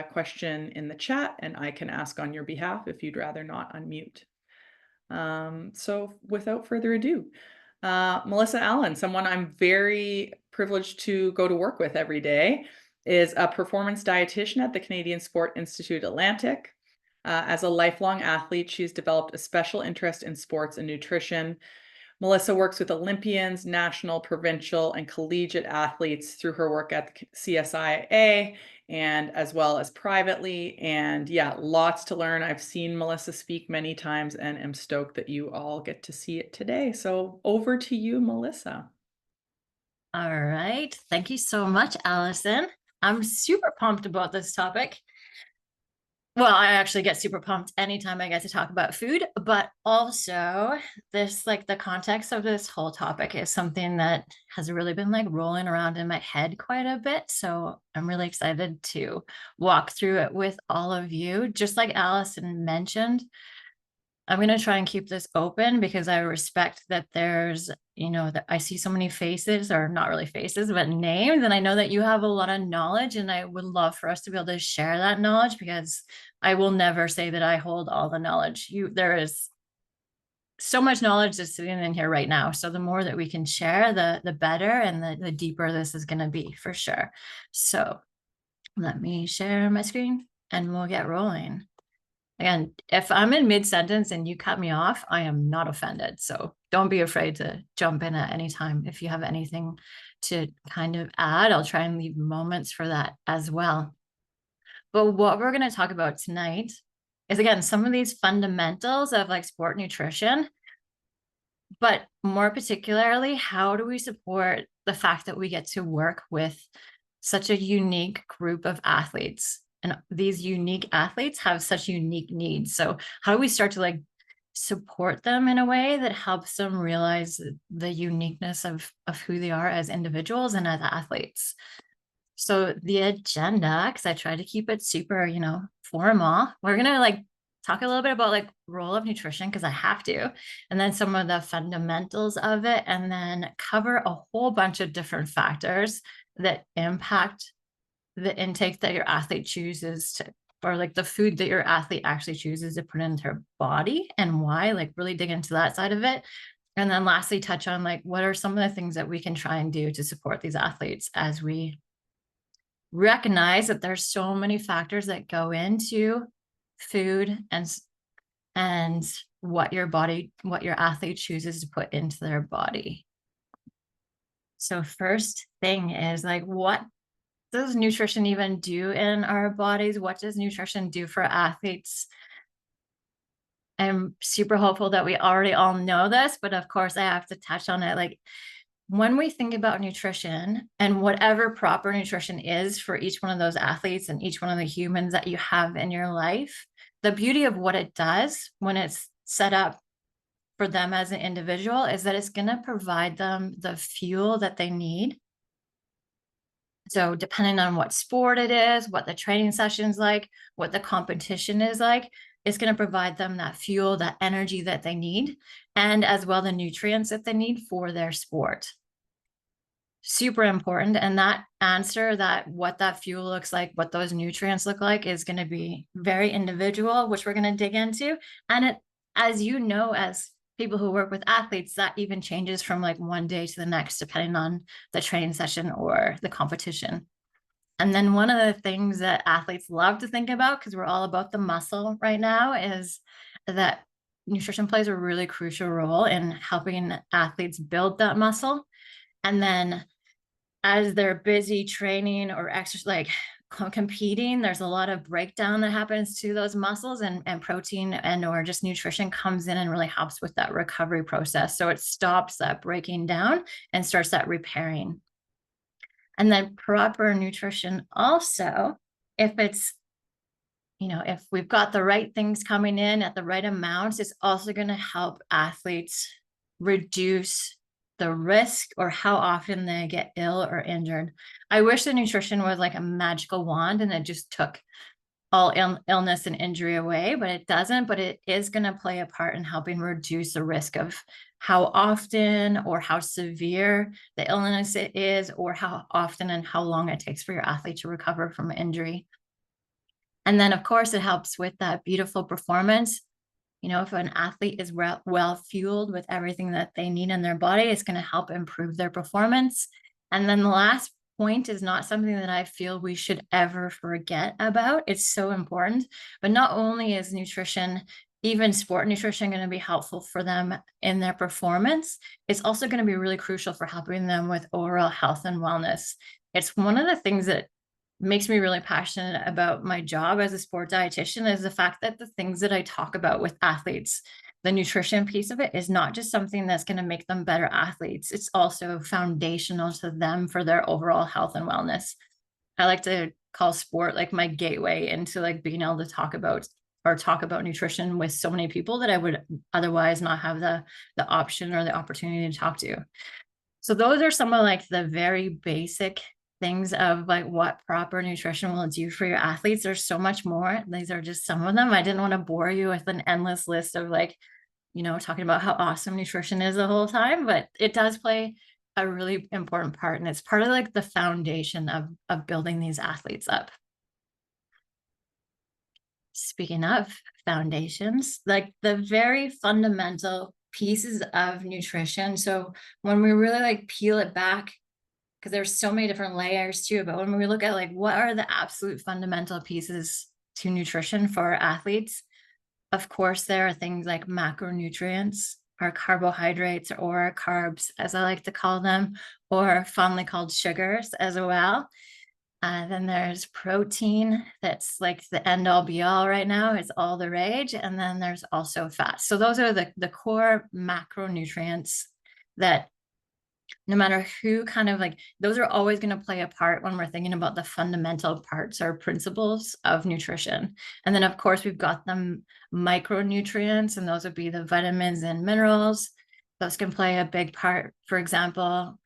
question in the chat and I can ask on your behalf if you'd rather not unmute. So without further ado, Melissa Allen, someone I'm very privileged to go to work with every day, is a performance dietitian at the Canadian Sport Institute Atlantic. As a lifelong athlete, she's developed a special interest in sports and nutrition. Melissa works with Olympians, national, provincial, and collegiate athletes through her work at the CSIA and as well as privately. And yeah, lots to learn. I've seen Melissa speak many times and am stoked that you all get to see it today. So over to you, Melissa. All right. Thank you so much, Allison. I'm super pumped about this topic. Well, I actually get super pumped anytime I get to talk about food, but also the context of this whole topic is something that has really been rolling around in my head quite a bit. So I'm really excited to walk through it with all of you. Just like Allison mentioned, I'm going to try and keep this open because I respect that there's, that I see so many faces, or not really faces, but names. And I know that you have a lot of knowledge, and I would love for us to be able to share that knowledge, because I will never say that I hold all the knowledge. There is so much knowledge that's sitting in here right now. So the more that we can share, the better, and the deeper this is going to be for sure. So let me share my screen and we'll get rolling. And if I'm in mid-sentence and you cut me off, I am not offended. So don't be afraid to jump in at any time. If you have anything to kind of add, I'll try and leave moments for that as well. But what we're going to talk about tonight is, again, some of these fundamentals of sport nutrition, but more particularly, how do we support the fact that we get to work with such a unique group of athletes? And these unique athletes have such unique needs. So how do we start to support them in a way that helps them realize the uniqueness of who they are as individuals and as athletes? So the agenda, because I try to keep it super, formal, we're going to talk a little bit about role of nutrition, because I have to, and then some of the fundamentals of it, and then cover a whole bunch of different factors that impact the intake that your athlete chooses to, or the food that your athlete actually chooses to put into their body, and why, really dig into that side of it. And then lastly, touch on what are some of the things that we can try and do to support these athletes, as we recognize that there's so many factors that go into food and what your athlete chooses to put into their body. So first thing is what does nutrition even do in our bodies? What does nutrition do for athletes? I'm super hopeful that we already all know this, but of course I have to touch on it. When we think about nutrition, and whatever proper nutrition is for each one of those athletes and each one of the humans that you have in your life, the beauty of what it does when it's set up for them as an individual is that it's going to provide them the fuel that they need. So depending on what sport it is, what the training session's like, what the competition is like, it's going to provide them that fuel, that energy that they need, and as well the nutrients that they need for their sport. Super important. And that answer, that what that fuel looks like, what those nutrients look like, is going to be very individual, which we're going to dig into. And it, as you know, as people who work with athletes, that even changes from one day to the next, depending on the training session or the competition. And then one of the things that athletes love to think about, because we're all about the muscle right now, is that nutrition plays a really crucial role in helping athletes build that muscle. And then as they're busy training or exercise, competing, there's a lot of breakdown that happens to those muscles, and protein and or just nutrition comes in and really helps with that recovery process. So it stops that breaking down and starts that repairing. And then proper nutrition also, if it's, if we've got the right things coming in at the right amounts, it's also going to help athletes reduce the risk or how often they get ill or injured. I wish the nutrition was like a magical wand and it just took all illness and injury away, but it doesn't. But it is going to play a part in helping reduce the risk of how often or how severe the illness it is, or how often and how long it takes for your athlete to recover from injury. And then, of course, it helps with that beautiful performance. You know, if an athlete is well fueled with everything that they need in their body, it's going to help improve their performance. And then the last point is not something that I feel we should ever forget about. It's so important. But not only is nutrition, even sport nutrition, going to be helpful for them in their performance, it's also going to be really crucial for helping them with overall health and wellness. It's one of the things that makes me really passionate about my job as a sport dietitian is the fact that the things that I talk about with athletes, the nutrition piece of it is not just something that's going to make them better athletes. It's also foundational to them for their overall health and wellness. I like to call sport like my gateway into like being able to talk about nutrition with so many people that I would otherwise not have the option or the opportunity to talk to. So those are some of like the very basic things of like what proper nutrition will do for your athletes. There's so much more. These are just some of them. I didn't want to bore you with an endless list of like, you know, talking about how awesome nutrition is the whole time, but it does play a really important part. And it's part of like the foundation of building these athletes up. Speaking of foundations, like the very fundamental pieces of nutrition. So when we really like peel it back, because there's so many different layers too, but when we look at like what are the absolute fundamental pieces to nutrition for our athletes, of course, there are things like macronutrients, or carbohydrates, or carbs, as I like to call them, or fondly called sugars as well. Then there's protein, that's like the end all be all right now. It's all the rage. And then there's also fat. So those are the core macronutrients that no matter who kind of like, those are always going to play a part when we're thinking about the fundamental parts or principles of nutrition. And then, of course, we've got the micronutrients, and those would be the vitamins and minerals. Those can play a big part. For example,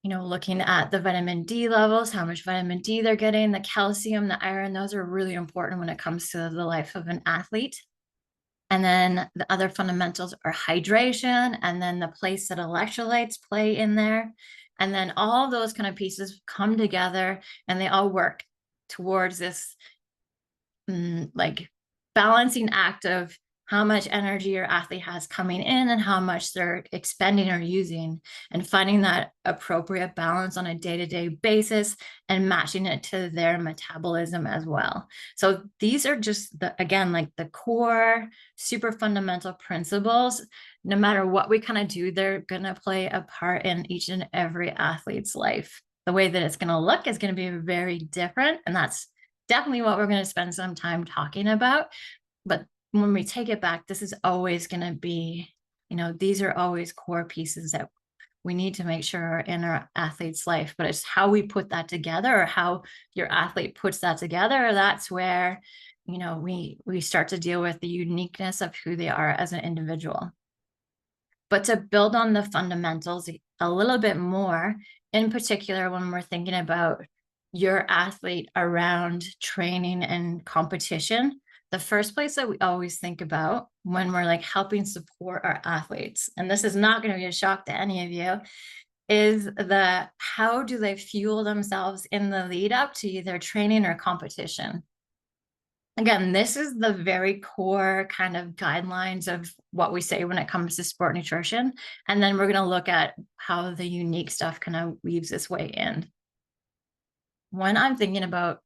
you know, looking at the vitamin D levels, how much vitamin D they're getting, the calcium, the iron, those are really important when it comes to the life of an athlete. And then the other fundamentals are hydration, and then the place that electrolytes play in there. And then all those kind of pieces come together and they all work towards this like balancing act of how much energy your athlete has coming in and how much they're expending or using, and finding that appropriate balance on a day-to-day basis and matching it to their metabolism as well. So these are just again, like the core super fundamental principles. No matter what we kind of do, they're going to play a part in each and every athlete's life. The way that it's going to look is going to be very different, and that's definitely what we're going to spend some time talking about. But when we take it back, this is always going to be, you know, these are always core pieces that we need to make sure are in our athlete's life. But it's how we put that together, or how your athlete puts that together. That's where, you know, we start to deal with the uniqueness of who they are as an individual. But to build on the fundamentals a little bit more, in particular, when we're thinking about your athlete around training and competition, the first place that we always think about when we're like helping support our athletes, and this is not going to be a shock to any of you, is the how do they fuel themselves in the lead up to either training or competition. Again, this is the very core kind of guidelines of what we say when it comes to sport nutrition. And then we're going to look at how the unique stuff kind of weaves its way in. When I'm thinking about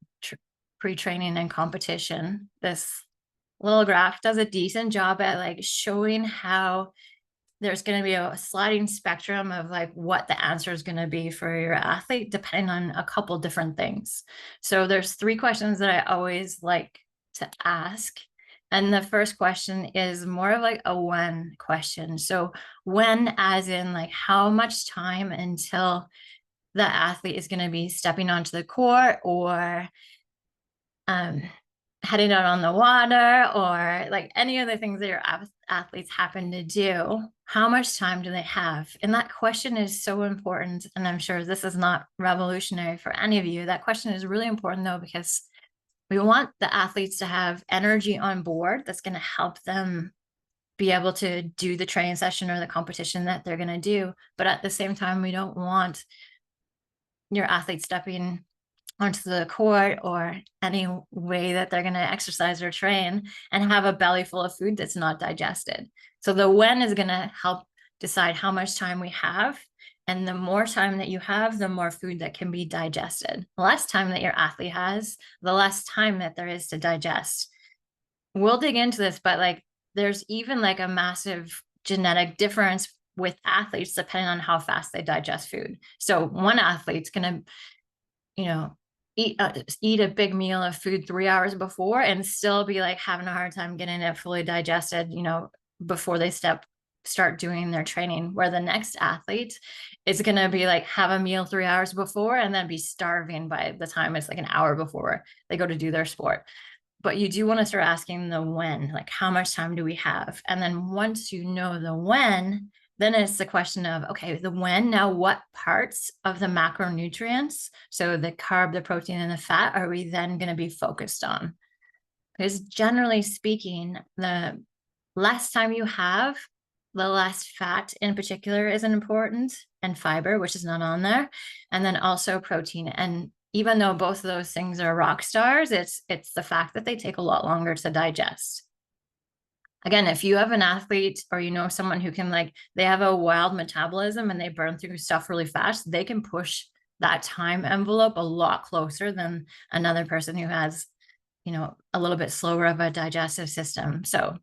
pre-training and competition, this little graph does a decent job at like showing how there's going to be a sliding spectrum of like what the answer is going to be for your athlete, depending on a couple different things. So there's 3 questions that I always like to ask. And the first question is more of like a when question. So when, as in like how much time until the athlete is going to be stepping onto the court, or heading out on the water, or like any of the things that your athletes happen to do, how much time do they have? And that question is so important. And I'm sure this is not revolutionary for any of you. That question is really important though, because we want the athletes to have energy on board that's going to help them be able to do the training session or the competition that they're going to do. But at the same time, we don't want your athlete stepping onto the court or any way that they're going to exercise or train and have a belly full of food that's not digested. So the when is going to help decide how much time we have. And the more time that you have, the more food that can be digested. The less time that your athlete has, the less time that there is to digest. We'll dig into this, but like there's even like a massive genetic difference with athletes depending on how fast they digest food. So one athlete's going to, you know, eat a big meal of food 3 hours before and still be like having a hard time getting it fully digested, before they start doing their training, where the next athlete is going to be like have a meal 3 hours before and then be starving by the time it's like an hour before they go to do their sport. But you do want to start asking the when, like how much time do we have? And then once you know the when, then it's the question of, okay, the when, now what parts of the macronutrients, so the carb, the protein, and the fat, are we then going to be focused on? Because generally speaking, the less time you have, the less fat in particular is important, and fiber, which is not on there, and then also protein. And even though both of those things are rock stars, it's the fact that they take a lot longer to digest. Again, if you have an athlete or someone who can they have a wild metabolism and they burn through stuff really fast, they can push that time envelope a lot closer than another person who has, a little bit slower of a digestive system. So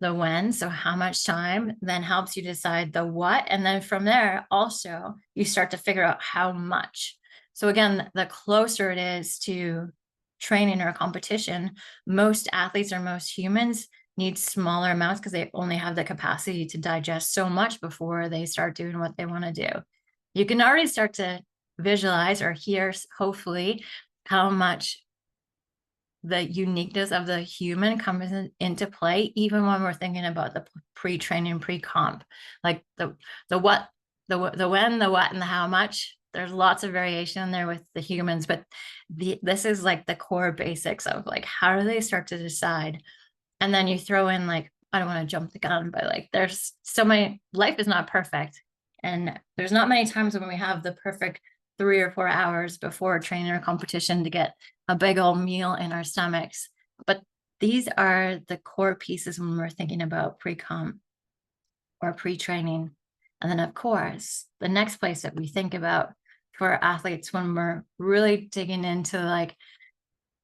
the when, so how much time, then helps you decide the what. And then from there, also, you start to figure out how much. So again, the closer it is to training or a competition, most athletes or most humans need smaller amounts because they only have the capacity to digest so much before they start doing what they want to do. You can already start to visualize or hear, hopefully, how much the uniqueness of the human comes into play, even when we're thinking about the pre-training, pre-comp, like the what, the when, the what, and the how much. There's lots of variation in there with the humans, but this is like the core basics of how do they start to decide. And then you throw in I don't want to jump the gun, but there's so many, life is not perfect. And there's not many times when we have the perfect 3 or 4 hours before training or competition to get a big old meal in our stomachs. But these are the core pieces when we're thinking about pre-comp or pre-training. And then of course, the next place that we think about for athletes when we're really digging into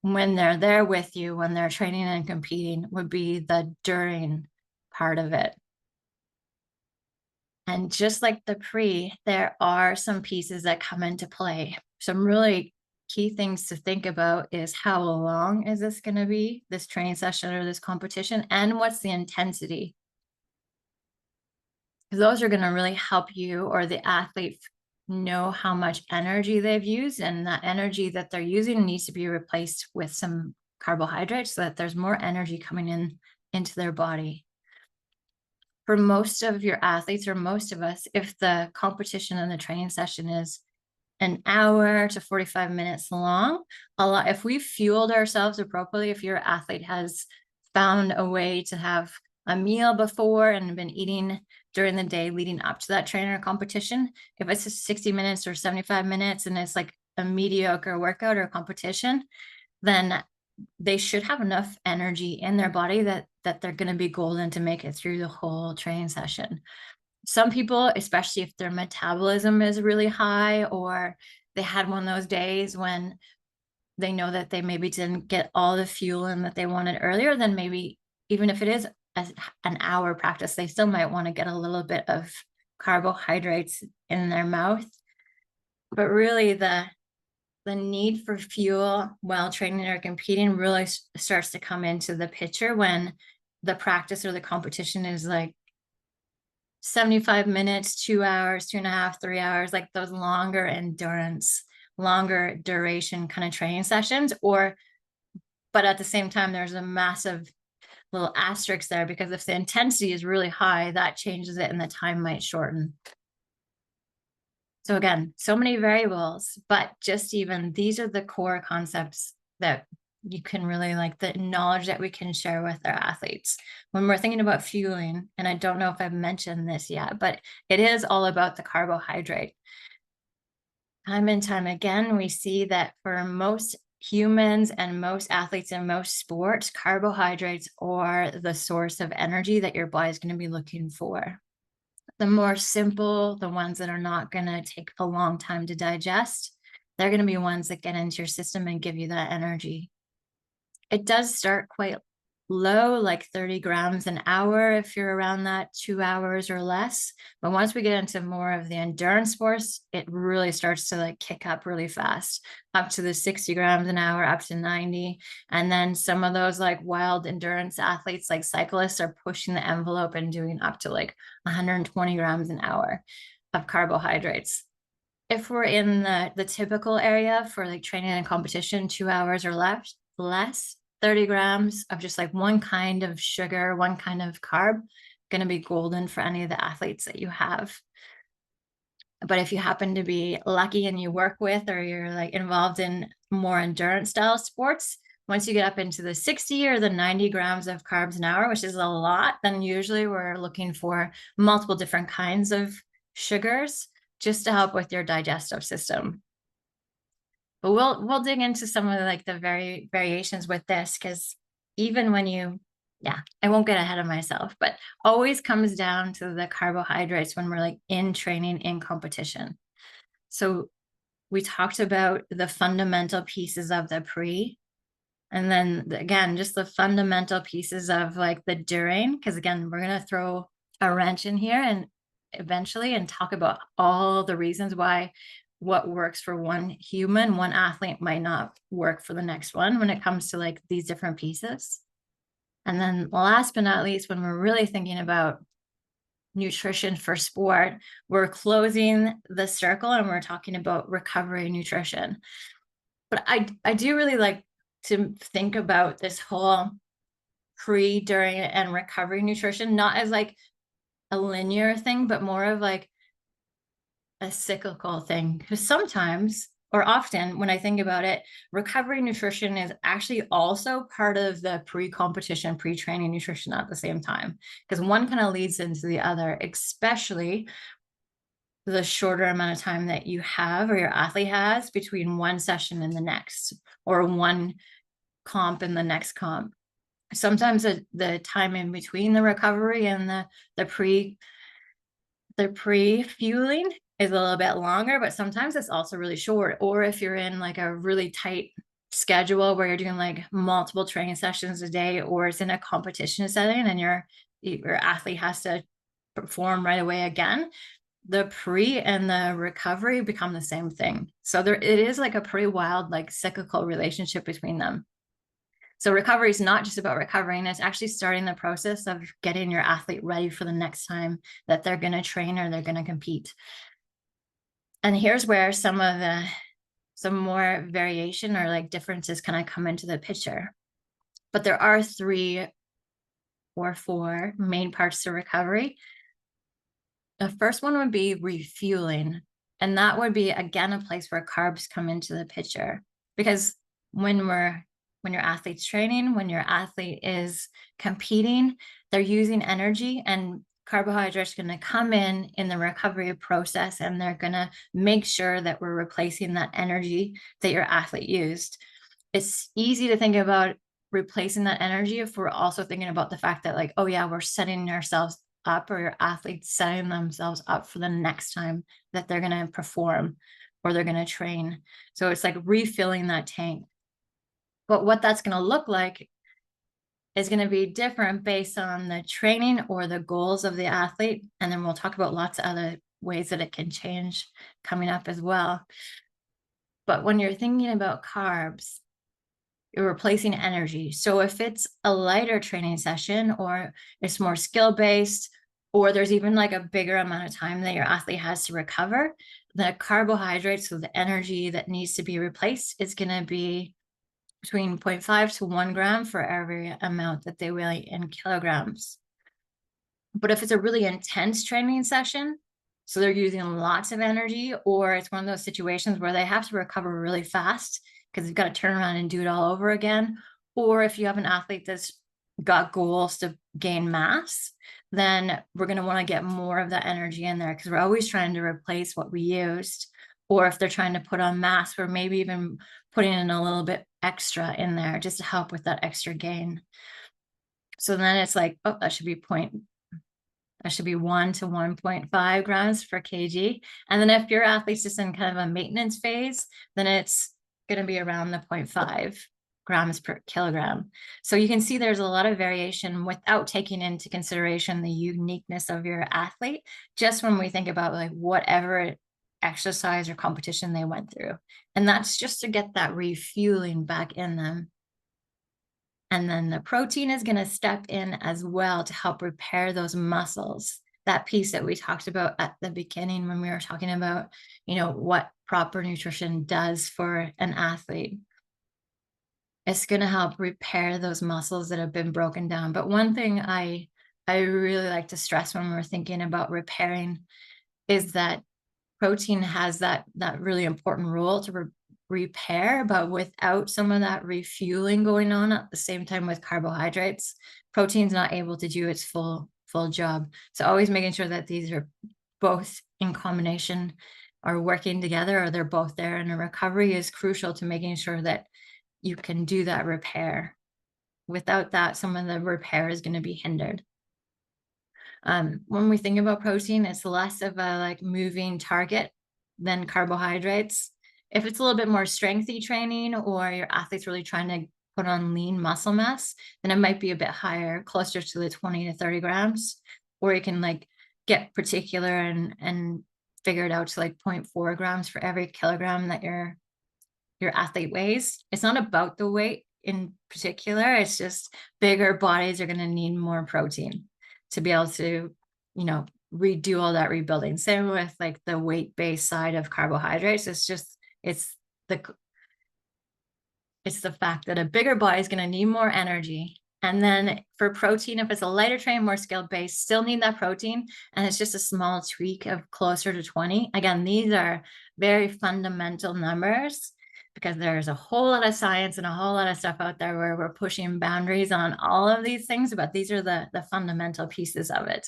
when they're there with you, when they're training and competing, would be the during part of it. And just like the pre, there are some pieces that come into play. Some really key things to think about is how long is this going to be, this training session or this competition, and what's the intensity? Those are going to really help you or the athlete know how much energy they've used, and that energy that they're using needs to be replaced with some carbohydrates so that there's more energy coming into their body. For most of your athletes, or most of us, if the competition and the training session is an hour to 45 minutes long, if we've fueled ourselves appropriately, if your athlete has found a way to have a meal before and been eating during the day leading up to that training or competition, if it's 60 minutes or 75 minutes and it's a mediocre workout or competition, then they should have enough energy in their body that they're going to be golden to make it through the whole training session. Some people, especially if their metabolism is really high, or they had one of those days when they know that they maybe didn't get all the fuel in that they wanted earlier, then maybe even if it is an hour practice, they still might want to get a little bit of carbohydrates in their mouth. But really the need for fuel while training or competing really starts to come into the picture when the practice or the competition is 75 minutes, 2 hours, 2.5, 3 hours, those longer endurance, longer duration kind of training sessions. But at the same time, there's a massive little asterisk there, because if the intensity is really high, that changes it and the time might shorten. So again, so many variables, but just even these are the core concepts that you can really the knowledge that we can share with our athletes when we're thinking about fueling. And I don't know if I've mentioned this yet, but it is all about the carbohydrate. Time and time again, we see that for most humans and most athletes in most sports, carbohydrates are the source of energy that your body is going to be looking for. The more simple, the ones that are not going to take a long time to digest, they're going to be ones that get into your system and give you that energy. It does start quite low, like 30 grams an hour if you're around that 2 hours or less. But once we get into more of the endurance sports, it really starts to like kick up really fast, up to the 60 grams an hour, up to 90. And then some of those like wild endurance athletes, like cyclists, are pushing the envelope and doing up to like 120 grams an hour of carbohydrates. If we're in the typical area for like training and competition, 2 hours or less, 30 grams of just like one kind of sugar, one kind of carb, going to be golden for any of the athletes that you have. But if you happen to be lucky and you work with, or you're like involved in more endurance style sports, once you get up into the 60 or the 90 grams of carbs an hour, which is a lot, then usually we're looking for multiple different kinds of sugars just to help with your digestive system. But we'll dig into some of like the variations with this, because even when I won't get ahead of myself, but always comes down to the carbohydrates when we're like in training, in competition. So we talked about the fundamental pieces of the pre, and then again, just the fundamental pieces of like the during, because again, we're going to throw a wrench in here and eventually and talk about all the reasons why what works for one human, one athlete might not work for the next one when it comes to like these different pieces. And then last but not least, when we're really thinking about nutrition for sport, we're closing the circle and we're talking about recovery nutrition. But I do really like to think about this whole pre, during, and recovery nutrition, not as like a linear thing, but more of like a cyclical thing. Because sometimes, or often when I think about it, recovery nutrition is actually also part of the pre-competition, pre-training nutrition at the same time, because one kind of leads into the other, especially the shorter amount of time that you have or your athlete has between one session and the next, or one comp and the next comp. Sometimes the time in between the recovery and the pre-fueling is a little bit longer, but sometimes it's also really short. Or if you're in like a really tight schedule where you're doing like multiple training sessions a day, or it's in a competition setting and your athlete has to perform right away again, the pre and the recovery become the same thing. So it is like a pretty wild, like cyclical relationship between them. So recovery is not just about recovering, it's actually starting the process of getting your athlete ready for the next time that they're going to train or they're going to compete. And here's where some more variation or like differences kind of come into the picture. But there are 3 or 4 main parts to recovery. The first one would be refueling. And that would be, again, a place where carbs come into the picture. Because when your athlete's training, when your athlete is competing, they're using energy, and carbohydrates are going to come in the recovery process, and they're going to make sure that we're replacing that energy that your athlete used. It's easy to think about replacing that energy if we're also thinking about the fact that like, oh yeah, we're setting ourselves up, or your athletes setting themselves up for the next time that they're going to perform or they're going to train. So it's like refilling that tank. But what that's going to look like is going to be different based on the training or the goals of the athlete. And then we'll talk about lots of other ways that it can change coming up as well. But when you're thinking about carbs, you're replacing energy. So if it's a lighter training session, or it's more skill-based, or there's even like a bigger amount of time that your athlete has to recover, the carbohydrates, so the energy that needs to be replaced, is going to be between 0.5 to 1 gram for every amount that they weigh in kilograms. But if it's a really intense training session, so they're using lots of energy, or it's one of those situations where they have to recover really fast because they've got to turn around and do it all over again, or if you have an athlete that's got goals to gain mass, then we're going to want to get more of that energy in there, because we're always trying to replace what we used, or if they're trying to put on mass, or maybe even putting in a little bit extra in there just to help with that extra gain. So then it's like, oh, that should be 1 to 1.5 grams per kg. And then if your athlete's just in kind of a maintenance phase, then it's going to be around the 0.5 grams per kilogram. So you can see there's a lot of variation without taking into consideration the uniqueness of your athlete, just when we think about like whatever exercise or competition they went through. And that's just to get that refueling back in them. And then the protein is going to step in as well to help repair those muscles. That piece that we talked about at the beginning when we were talking about, what proper nutrition does for an athlete. It's going to help repair those muscles that have been broken down. But one thing I really like to stress when we're thinking about repairing is that protein has that really important role to repair, but without some of that refueling going on at the same time with carbohydrates, protein's not able to do its full job. So always making sure that these are both in combination or working together, or they're both there, and a recovery is crucial to making sure that you can do that repair. Without that, some of the repair is going to be hindered. When we think about protein, it's less of a like moving target than carbohydrates. If it's a little bit more strengthy training, or your athlete's really trying to put on lean muscle mass, then it might be a bit higher, closer to the 20 to 30 grams, or you can like get particular and figure it out to like 0.4 grams for every kilogram that your athlete weighs. It's not about the weight in particular. It's just bigger bodies are going to need more protein to be able to, redo all that rebuilding. Same with like the weight-based side of carbohydrates. It's the fact that a bigger body is going to need more energy. And then for protein, if it's a lighter train, more skill based, still need that protein. And it's just a small tweak of closer to 20. Again, these are very fundamental numbers, because there's a whole lot of science and a whole lot of stuff out there where we're pushing boundaries on all of these things, but these are the fundamental pieces of it.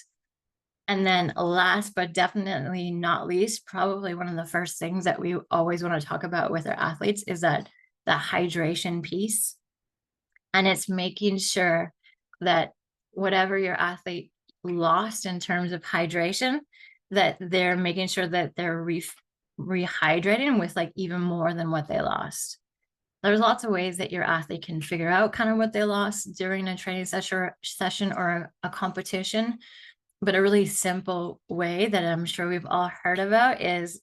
And then last, but definitely not least, probably one of the first things that we always want to talk about with our athletes is that the hydration piece. And it's making sure that whatever your athlete lost in terms of hydration, that they're making sure that they're rehydrating with like even more than what they lost. There's lots of ways that your athlete can figure out kind of what they lost during a training session or a competition. But a really simple way that I'm sure we've all heard about is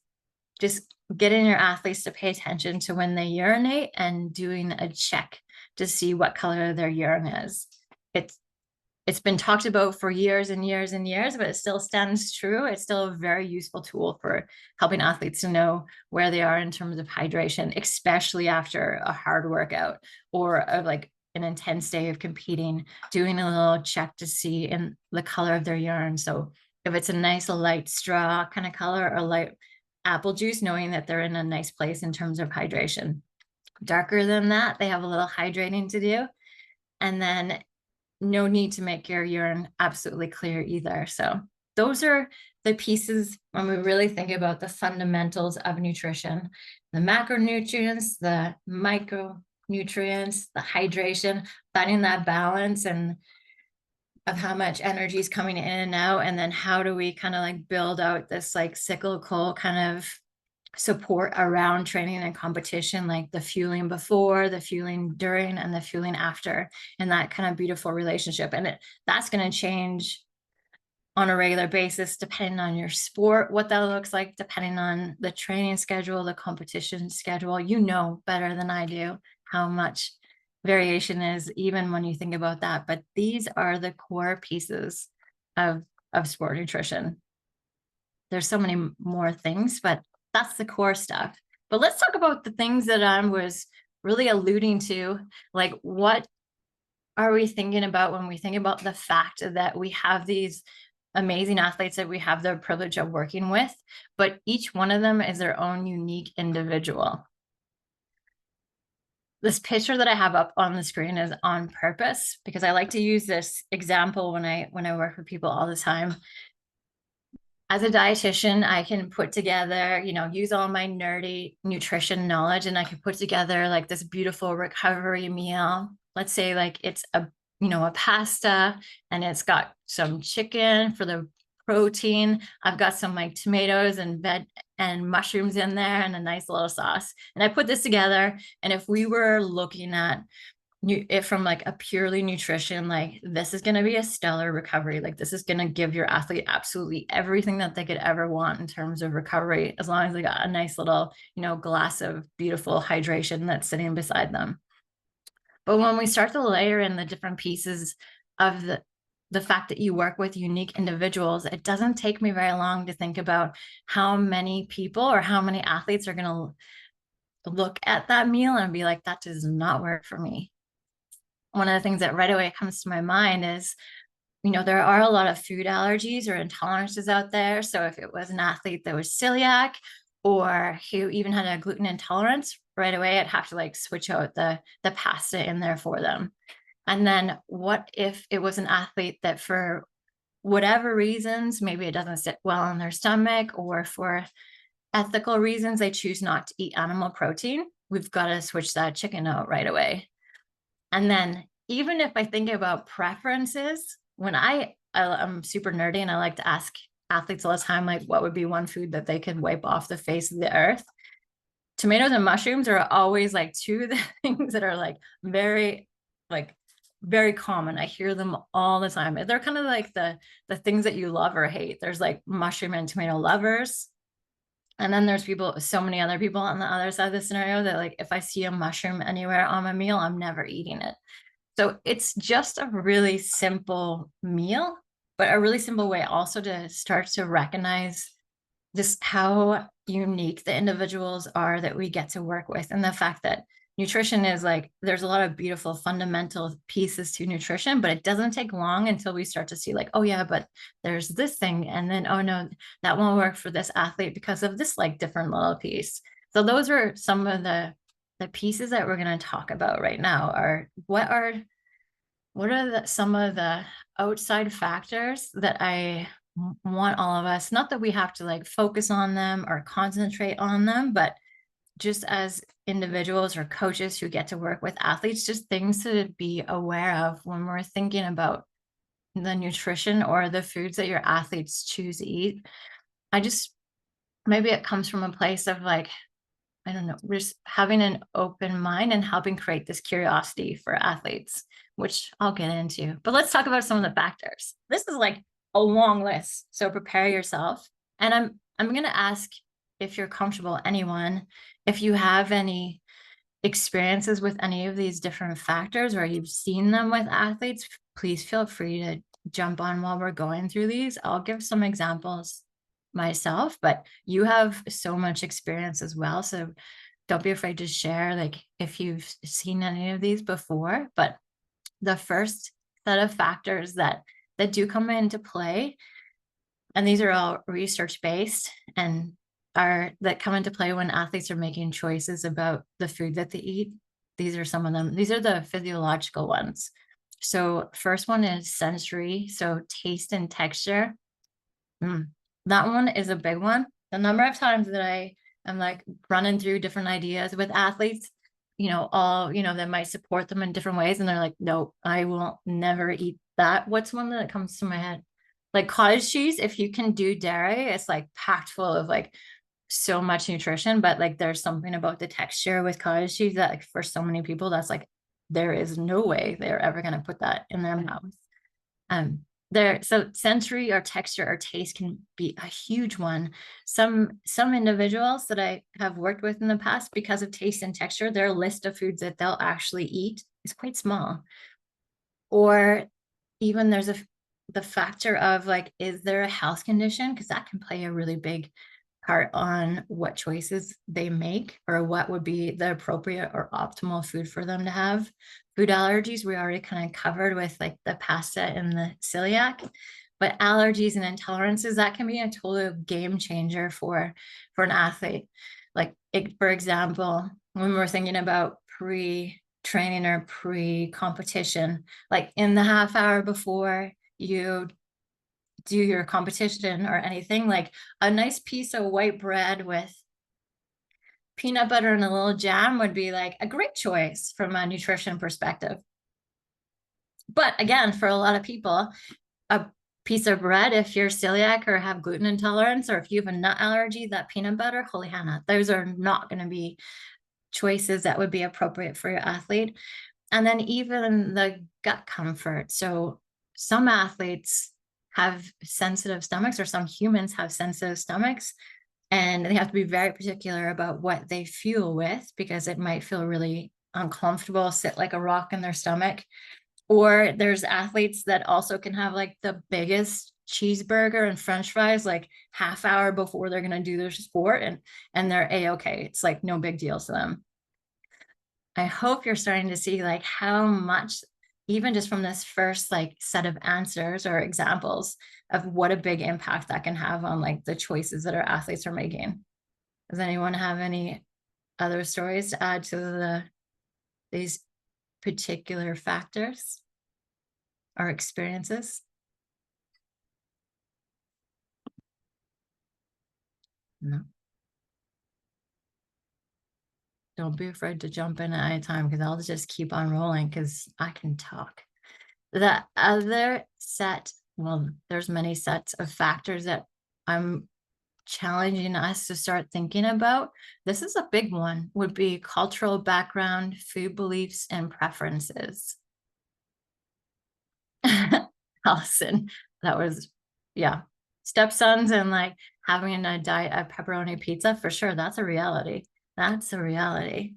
just getting your athletes to pay attention to when they urinate and doing a check to see what color their urine is. It's been talked about for years and years and years, but it still stands true. It's still a very useful tool for helping athletes to know where they are in terms of hydration, especially after a hard workout or like an intense day of competing, doing a little check to see in the color of their urine. So if it's a nice light straw kind of color or light apple juice, knowing that they're in a nice place in terms of hydration. Darker than that, they have a little hydrating to do. And then no need to make your urine absolutely clear either. So those are the pieces when we really think about the fundamentals of nutrition: the macronutrients, the micronutrients, the hydration, finding that balance and of how much energy is coming in and out. And then how do we kind of like build out this like cyclical kind of support around training and competition, like the fueling before, the fueling during, and the fueling after, and that kind of beautiful relationship. And that's going to change on a regular basis depending on your sport, what that looks like, depending on the training schedule, the competition schedule. You know better than I do how much variation is, even when you think about that. But these are the core pieces of sport nutrition. There's so many more things, but that's the core stuff. But let's talk about the things that I was really alluding to. Like, what are we thinking about when we think about the fact that we have these amazing athletes that we have the privilege of working with, but each one of them is their own unique individual? This picture that I have up on the screen is on purpose, because I like to use this example when I work with people all the time. as a dietitian, I can put together, use all my nerdy nutrition knowledge, and I can put together like this beautiful recovery meal. Let's say like it's a pasta, and it's got some chicken for the protein. I've got some like tomatoes and veg and mushrooms in there and a nice little sauce. And I put this together. And if we were looking at it from like a purely nutrition, like this is going to be a stellar recovery. Like this is going to give your athlete absolutely everything that they could ever want in terms of recovery, as long as they got a nice little, glass of beautiful hydration that's sitting beside them. But when we start to layer in the different pieces of the fact that you work with unique individuals, it doesn't take me very long to think about how many people or how many athletes are going to look at that meal and be like, that does not work for me. One of the things that right away comes to my mind is, there are a lot of food allergies or intolerances out there. So if it was an athlete that was celiac or who even had a gluten intolerance, right away I'd have to like switch out the pasta in there for them. And then what if it was an athlete that for whatever reasons, maybe it doesn't sit well in their stomach, or for ethical reasons, they choose not to eat animal protein? We've got to switch that chicken out right away. And then even if I think about preferences, when I'm super nerdy and I like to ask athletes all the time, like what would be one food that they could wipe off the face of the earth? Tomatoes and mushrooms are always like two of the things that are like very common. I hear them all the time. They're kind of like the things that you love or hate. There's like mushroom and tomato lovers. And then there's so many other people on the other side of the scenario that like, if I see a mushroom anywhere on my meal, I'm never eating it. So it's just a really simple meal, but a really simple way also to start to recognize just how unique the individuals are that we get to work with. And the fact that nutrition is like, there's a lot of beautiful fundamental pieces to nutrition, but it doesn't take long until we start to see like, oh yeah, but there's this thing. And then, oh no, that won't work for this athlete because of this like different little piece. So those are some of the pieces that we're going to talk about right now. Are some of the outside factors that I want all of us, not that we have to like focus on them or concentrate on them, but just as individuals or coaches who get to work with athletes, just things to be aware of when we're thinking about the nutrition or the foods that your athletes choose to eat. Maybe it comes from a place of like, I don't know, just having an open mind and helping create this curiosity for athletes, which I'll get into. But let's talk about some of the factors. This is like a long list, so prepare yourself. And I'm going to ask, if you're comfortable, anyone, if you have any experiences with any of these different factors or you've seen them with athletes, please feel free to jump on while we're going through these. I'll give some examples myself, but you have so much experience as well. So don't be afraid to share, like if you've seen any of these before. But the first set of factors that do come into play, and these are all research based and that come into play when athletes are making choices about the food that they eat. These are some of them. These are the physiological ones. So first one is sensory, so taste and texture. That one is a big one. The number of times that I am like running through different ideas with athletes, that might support them in different ways, and they're like, no, I will never eat that. What's one that comes to my head? Like cottage cheese. If you can do dairy, it's like packed full of like so much nutrition, but like there's something about the texture with cottage cheese that like for so many people, that's like, there is no way they're ever going to put that in their mouth. So sensory or texture or taste can be a huge one. Some individuals that I have worked with in the past, because of taste and texture, their list of foods that they'll actually eat is quite small. Or even there's the factor of like, is there a health condition? Because that can play a really big part on what choices they make or what would be the appropriate or optimal food for them to have. Food allergies, we already kind of covered with like the pasta and the celiac, but allergies and intolerances, that can be a total game changer for an athlete. Like for example, when we're thinking about pre-training or pre-competition, like in the half hour before you do your competition or anything, like a nice piece of white bread with peanut butter and a little jam would be like a great choice from a nutrition perspective. But again, for a lot of people, a piece of bread, if you're celiac or have gluten intolerance, or if you have a nut allergy, that peanut butter, holy hannah, those are not going to be choices that would be appropriate for your athlete. And then even the gut comfort. So some athletes have sensitive stomachs, or some humans have sensitive stomachs, and they have to be very particular about what they fuel with, because it might feel really uncomfortable, sit like a rock in their stomach. Or there's athletes that also can have like the biggest cheeseburger and french fries like half hour before they're going to do their sport, and they're a-okay. It's like no big deal to them. I hope you're starting to see like how much, even just from this first like set of answers or examples, of what a big impact that can have on like the choices that our athletes are making. Does anyone have any other stories to add to these particular factors or experiences? No. Don't be afraid to jump in at any time, because I'll just keep on rolling because I can talk. The other set, well, there's many sets of factors that I'm challenging us to start thinking about. This is a big one, would be cultural background, food beliefs, and preferences. Allison, that was, yeah. Stepsons and like having a diet of pepperoni pizza, for sure. That's a reality. That's a reality.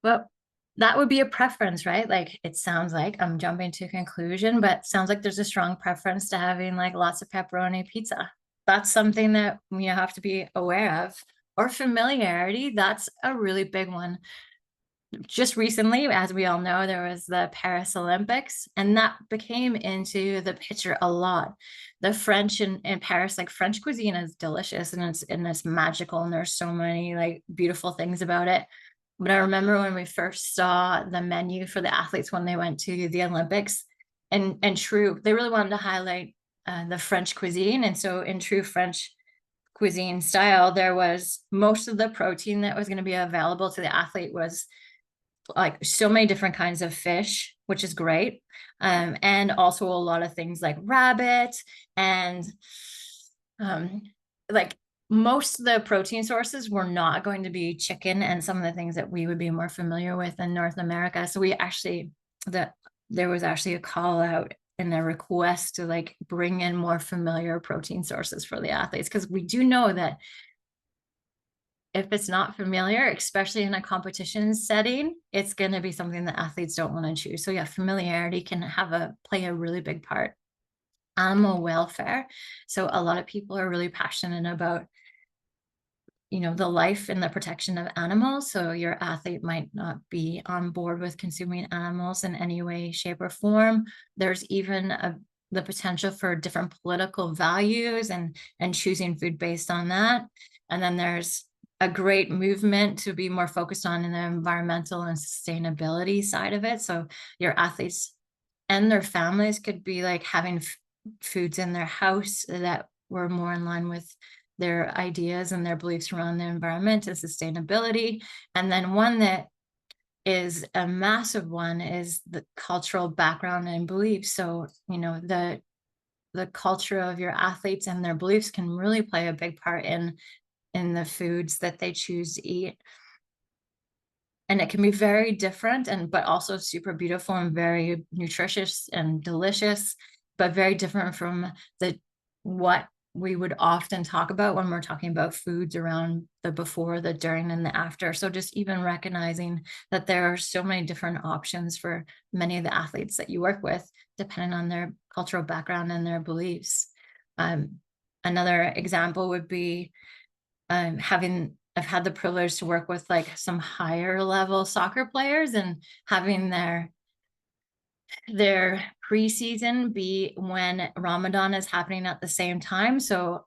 Well, that would be a preference, right? Like it sounds like I'm jumping to a conclusion, but sounds like there's a strong preference to having like lots of pepperoni pizza. That's something that you have to be aware of. Or familiarity, that's a really big one. Just recently, as we all know, there was the Paris Olympics, and that became into the picture a lot. The French in Paris, like French cuisine is delicious, and it's magical, and there's so many like beautiful things about it. But I remember when we first saw the menu for the athletes when they went to the Olympics, and true, they really wanted to highlight the French cuisine. And so in true French cuisine style, there was most of the protein that was going to be available to the athlete was like so many different kinds of fish, which is great. And also a lot of things like rabbit and like most of the protein sources were not going to be chicken and some of the things that we would be more familiar with in North America. So we actually, there was actually a call out and a request to like bring in more familiar protein sources for the athletes, because we do know that if it's not familiar, especially in a competition setting, it's going to be something that athletes don't want to choose. So yeah, familiarity can play a really big part. Animal welfare. So a lot of people are really passionate about, the life and the protection of animals. So your athlete might not be on board with consuming animals in any way, shape, or form. There's even the potential for different political values and choosing food based on that. And then there's a great movement to be more focused on in the environmental and sustainability side of it. So your athletes and their families could be like having foods in their house that were more in line with their ideas and their beliefs around the environment and sustainability. And then one that is a massive one is the cultural background and beliefs. So, the culture of your athletes and their beliefs can really play a big part in the foods that they choose to eat. And it can be very different, but also super beautiful and very nutritious and delicious, but very different from what we would often talk about when we're talking about foods around the before, the during, and the after. So just even recognizing that there are so many different options for many of the athletes that you work with, depending on their cultural background and their beliefs. Another example would be I've had the privilege to work with like some higher level soccer players, and having their preseason be when Ramadan is happening at the same time. So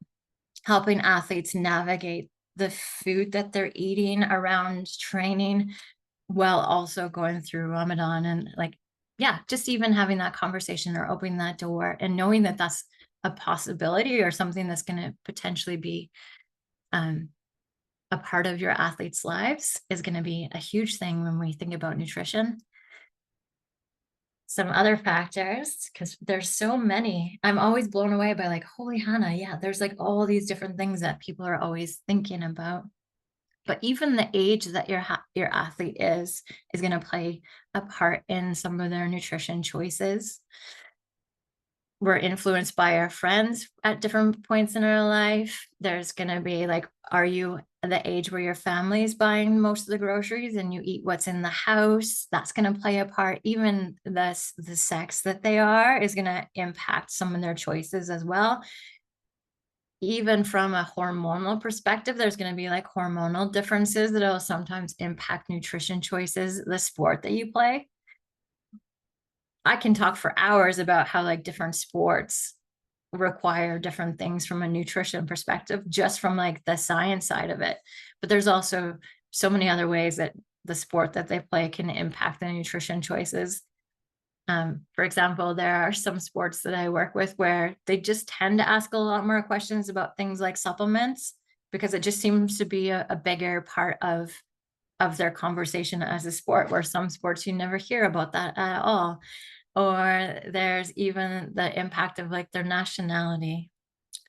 helping athletes navigate the food that they're eating around training while also going through Ramadan, and like yeah, just even having that conversation or opening that door and knowing that that's a possibility or something that's going to potentially be um, a part of your athletes' lives is going to be a huge thing when we think about nutrition. Some other factors, because there's so many. I'm always blown away by like, holy Hannah, yeah, there's like all these different things that people are always thinking about. But even the age that your athlete is going to play a part in some of their nutrition choices. We're influenced by our friends at different points in our life. There's going to be like, are you the age where your family is buying most of the groceries and you eat what's in the house? That's going to play a part. Even the sex that they are is going to impact some of their choices as well. Even from a hormonal perspective, there's going to be like hormonal differences that will sometimes impact nutrition choices, the sport that you play. I can talk for hours about how like different sports require different things from a nutrition perspective, just from like the science side of it. But there's also so many other ways that the sport that they play can impact the nutrition choices. For example, there are some sports that I work with where they just tend to ask a lot more questions about things like supplements, because it just seems to be a bigger part of their conversation as a sport, where some sports you never hear about that at all. Or there's even the impact of like their nationality.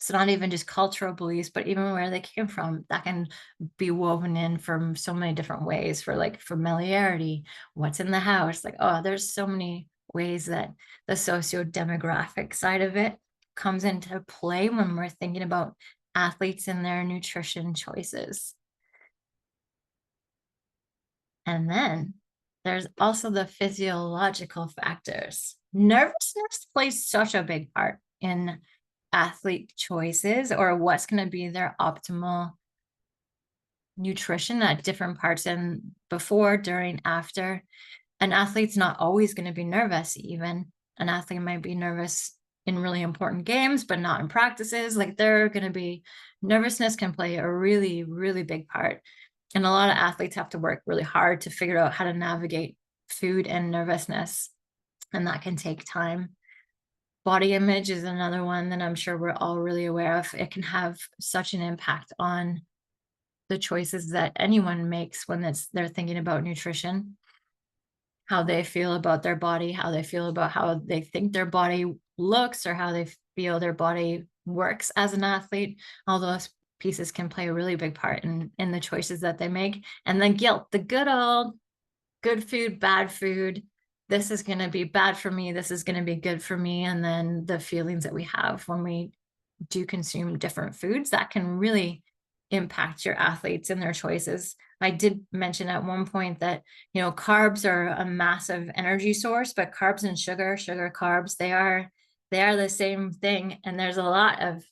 So not even just cultural beliefs, but even where they came from, that can be woven in from so many different ways for like familiarity, what's in the house. Like, oh, there's so many ways that the socio-demographic side of it comes into play when we're thinking about athletes and their nutrition choices. And then there's also the physiological factors. Nervousness plays such a big part in athlete choices or what's going to be their optimal nutrition at different parts and before, during, after. An athlete's not always going to be nervous, even. An athlete might be nervous in really important games, but not in practices. Like they're going to be, nervousness can play a really, really big part. And a lot of athletes have to work really hard to figure out how to navigate food and nervousness. And that can take time. Body image is another one that I'm sure we're all really aware of. It can have such an impact on the choices that anyone makes when they're thinking about nutrition. How they feel about their body, how they feel about how they think their body looks, or how they feel their body works as an athlete. All those pieces can play a really big part in the choices that they make. And then guilt, the good old good food, bad food. This is going to be bad for me. This is going to be good for me. And then the feelings that we have when we do consume different foods, that can really impact your athletes and their choices. I did mention at one point that, you know, carbs are a massive energy source, but carbs and sugar, carbs, they are the same thing. And there's a lot of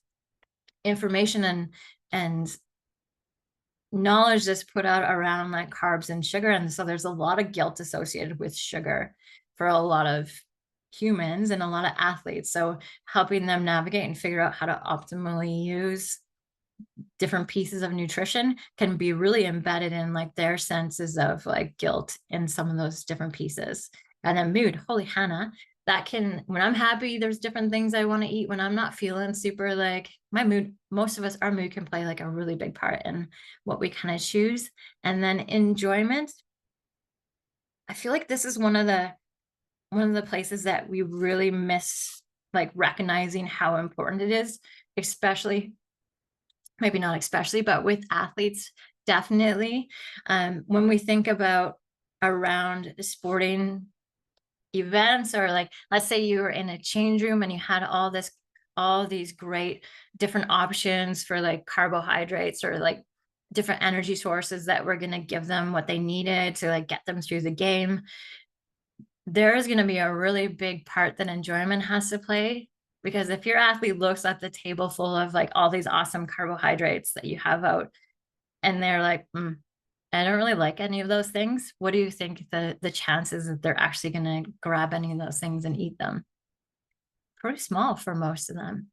information and knowledge that's put out around like carbs and sugar. And so there's a lot of guilt associated with sugar for a lot of humans and a lot of athletes. So helping them navigate and figure out how to optimally use different pieces of nutrition can be really embedded in like their senses of like guilt in some of those different pieces. And then mood, holy Hannah, that can, when I'm happy, there's different things I want to eat. When I'm not feeling super like my mood, most of us, our mood can play like a really big part in what we kind of choose. And then enjoyment, I feel like this is one of the places that we really miss, like recognizing how important it is, especially, maybe not especially, but with athletes, definitely. When we think about around sporting events, or like, let's say you were in a change room and you had all these great different options for like carbohydrates or like different energy sources that were going to give them what they needed to like get them through the game. There is going to be a really big part that enjoyment has to play, because if your athlete looks at the table full of like all these awesome carbohydrates that you have out and they're like, I don't really like any of those things, what do you think the chances that they're actually going to grab any of those things and eat them? Pretty small for most of them.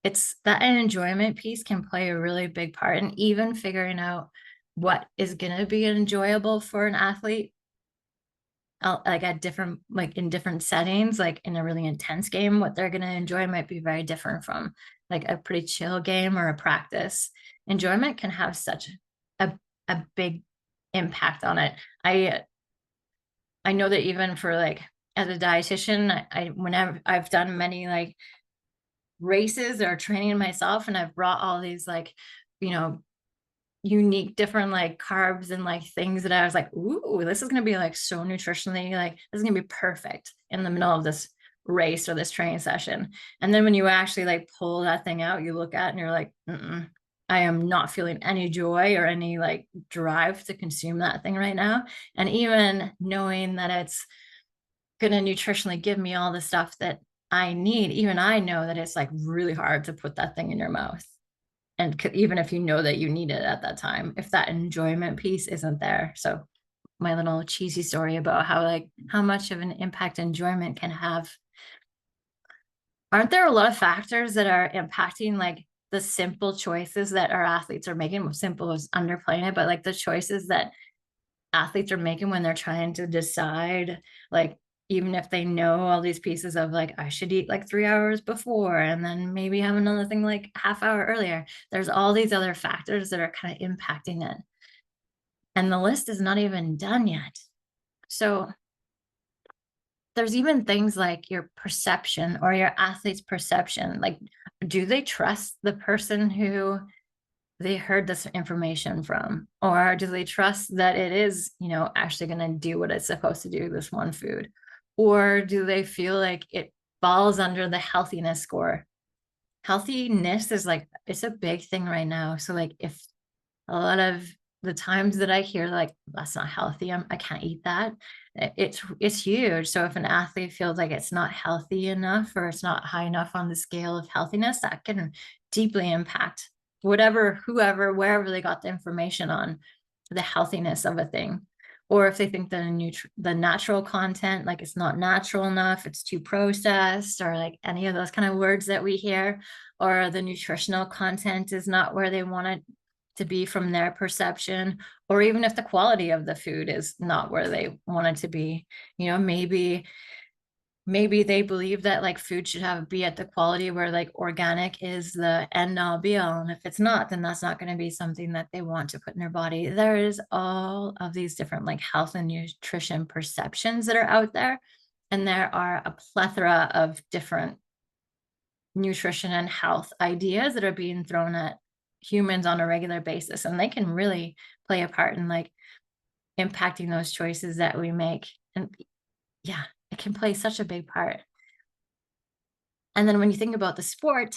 It's that an enjoyment piece can play a really big part, and even figuring out what is going to be enjoyable for an athlete. like at different, like in different settings, like in a really intense game, what they're going to enjoy might be very different from like a pretty chill game or a practice. Enjoyment can have such a, a big impact on it. I know that even for like as a dietitian, whenever I've done many like races or training myself, and I've brought all these like, you know, unique different like carbs and like things that I was like, ooh, this is gonna be like so nutritionally, like this is gonna be perfect in the middle of this race or this training session. And then when you actually like pull that thing out, you look at it and you're like, I am not feeling any joy or any like drive to consume that thing right now. And even knowing that it's gonna nutritionally give me all the stuff that I need, even I know that it's like really hard to put that thing in your mouth. And even if you know that you need it at that time, if that enjoyment piece isn't there. So my little cheesy story about how like how much of an impact enjoyment can have. Aren't there a lot of factors that are impacting like the simple choices that our athletes are making? Well, simple is underplaying it, but like the choices that athletes are making when they're trying to decide, like even if they know all these pieces of like I should eat like 3 hours before and then maybe have another thing like half hour earlier, there's all these other factors that are kind of impacting it, and the list is not even done yet. So there's even things like your perception or your athlete's perception, like do they trust the person who they heard this information from, or do they trust that it is, you know, actually going to do what it's supposed to do, this one food, or do they feel like it falls under the healthiness score? Healthiness is like, it's a big thing right now. So like if a lot of the times that I hear like that's not healthy, I can't eat that, it's huge. So if an athlete feels like it's not healthy enough or it's not high enough on the scale of healthiness, that can deeply impact whatever, whoever, wherever they got the information on the healthiness of a thing. Or if they think the natural content, like it's not natural enough, it's too processed, or like any of those kind of words that we hear, or the nutritional content is not where they want it to be from their perception, or even if the quality of the food is not where they want it to be. You know, maybe they believe that like food should have be at the quality where like organic is the end all be all, and if it's not, then that's not going to be something that they want to put in their body. There is all of these different like health and nutrition perceptions that are out there, and there are a plethora of different nutrition and health ideas that are being thrown at humans on a regular basis, and they can really play a part in like impacting those choices that we make. And yeah, it can play such a big part. And then when you think about the sport,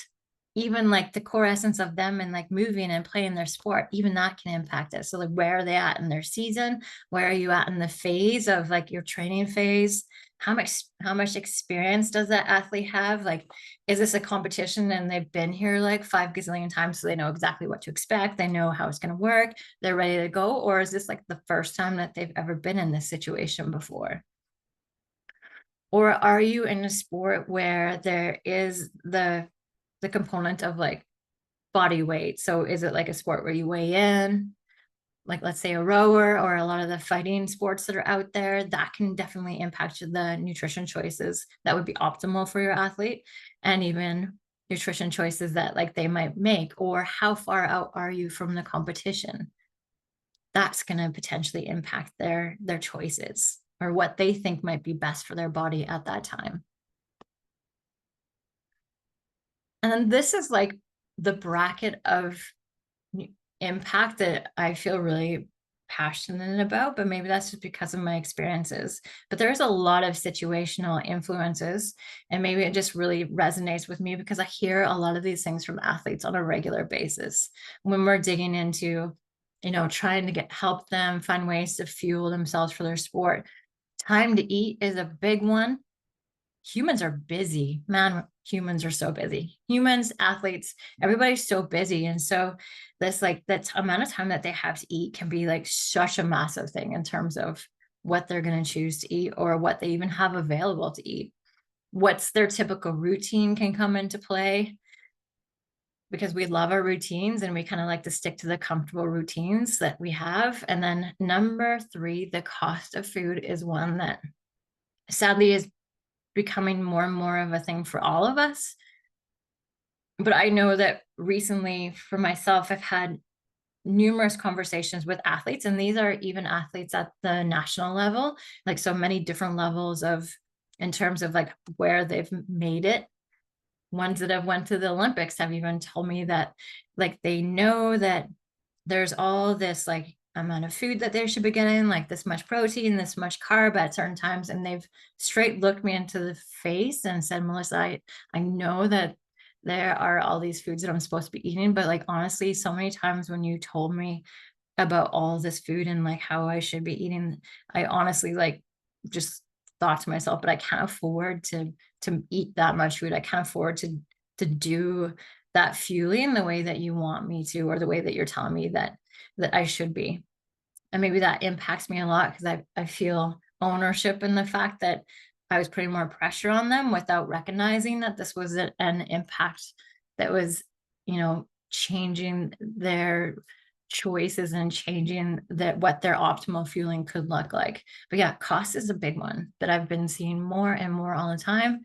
even like the core essence of them and like moving and playing their sport, even that can impact it. So like where are they at in their season? Where are you at in the phase of like your training phase? How much experience does that athlete have? Like, is this a competition and they've been here like 5 gazillion times, so they know exactly what to expect, they know how it's going to work, they're ready to go? Or is this like the first time that they've ever been in this situation before? Or are you in a sport where there is the component of like body weight? So is it like a sport where you weigh in, like let's say a rower or a lot of the fighting sports that are out there? That can definitely impact the nutrition choices that would be optimal for your athlete, and even nutrition choices that like they might make. Or how far out are you from the competition? That's going to potentially impact their choices or what they think might be best for their body at that time. And then this is like the bracket of impact that I feel really passionate about, but maybe that's just because of my experiences. But there's a lot of situational influences, and maybe it just really resonates with me because I hear a lot of these things from athletes on a regular basis when we're digging into, you know, trying to help them find ways to fuel themselves for their sport. Time to eat is a big one. Humans are busy, man. Humans are so busy. Humans, athletes, everybody's so busy. And so this like that amount of time that they have to eat can be like such a massive thing in terms of what they're going to choose to eat or what they even have available to eat. What's their typical routine can come into play. because we love our routines and we kind of like to stick to the comfortable routines that we have. And then number 3, the cost of food is one that sadly is becoming more and more of a thing for all of us. But I know that recently for myself, I've had numerous conversations with athletes, and these are even athletes at the national level, like so many different levels of, in terms of like where they've made it. Ones that have went to the Olympics have even told me that like they know that there's all this like amount of food that they should be getting, like this much protein, this much carb at certain times. And they've straight looked me into the face and said, Melissa, I know that there are all these foods that I'm supposed to be eating, but like honestly, so many times when you told me about all this food and like how I should be eating, I honestly like just thought to myself, but I can't afford to eat that much food. I can't afford to do that fueling the way that you want me to, or the way that you're telling me that I should be. And maybe that impacts me a lot because I feel ownership in the fact that I was putting more pressure on them without recognizing that this was an impact that was, changing their choices and changing that what their optimal fueling could look like. But yeah, cost is a big one that I've been seeing more and more all the time.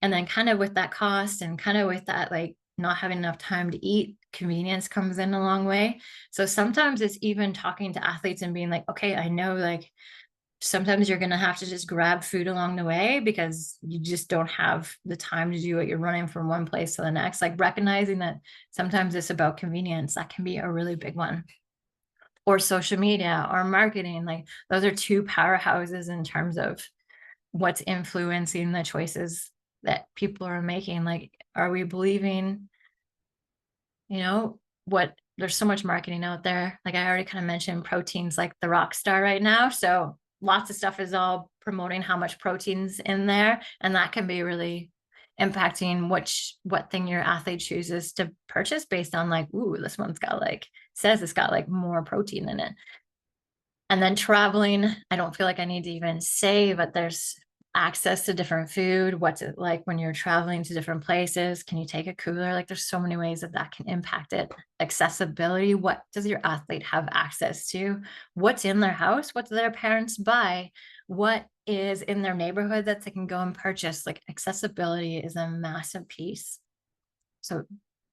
And then kind of with that cost and kind of with that, like not having enough time to eat, convenience comes in a long way. So sometimes it's even talking to athletes and being like, okay, I know like sometimes you're going to have to just grab food along the way because you just don't have the time to do it. You're running from one place to the next, like recognizing that sometimes it's about convenience. That can be a really big one. Or social media or marketing. Like those are two powerhouses in terms of what's influencing the choices that people are making. Like, are we believing, what there's so much marketing out there. Like I already kind of mentioned, protein's like the rock star right now. So lots of stuff is all promoting how much protein's in there. And that can be really impacting what thing your athlete chooses to purchase based on like, ooh, this one's got like, says it's got like more protein in it. And then traveling, I don't feel like I need to even say, but there's access to different food. What's it like when you're traveling to different places? Can you take a cooler? Like there's so many ways that can impact it. Accessibility. What does your athlete have access to? What's in their house? What do their parents buy? What is in their neighborhood that they can go and purchase? Like accessibility is a massive piece. So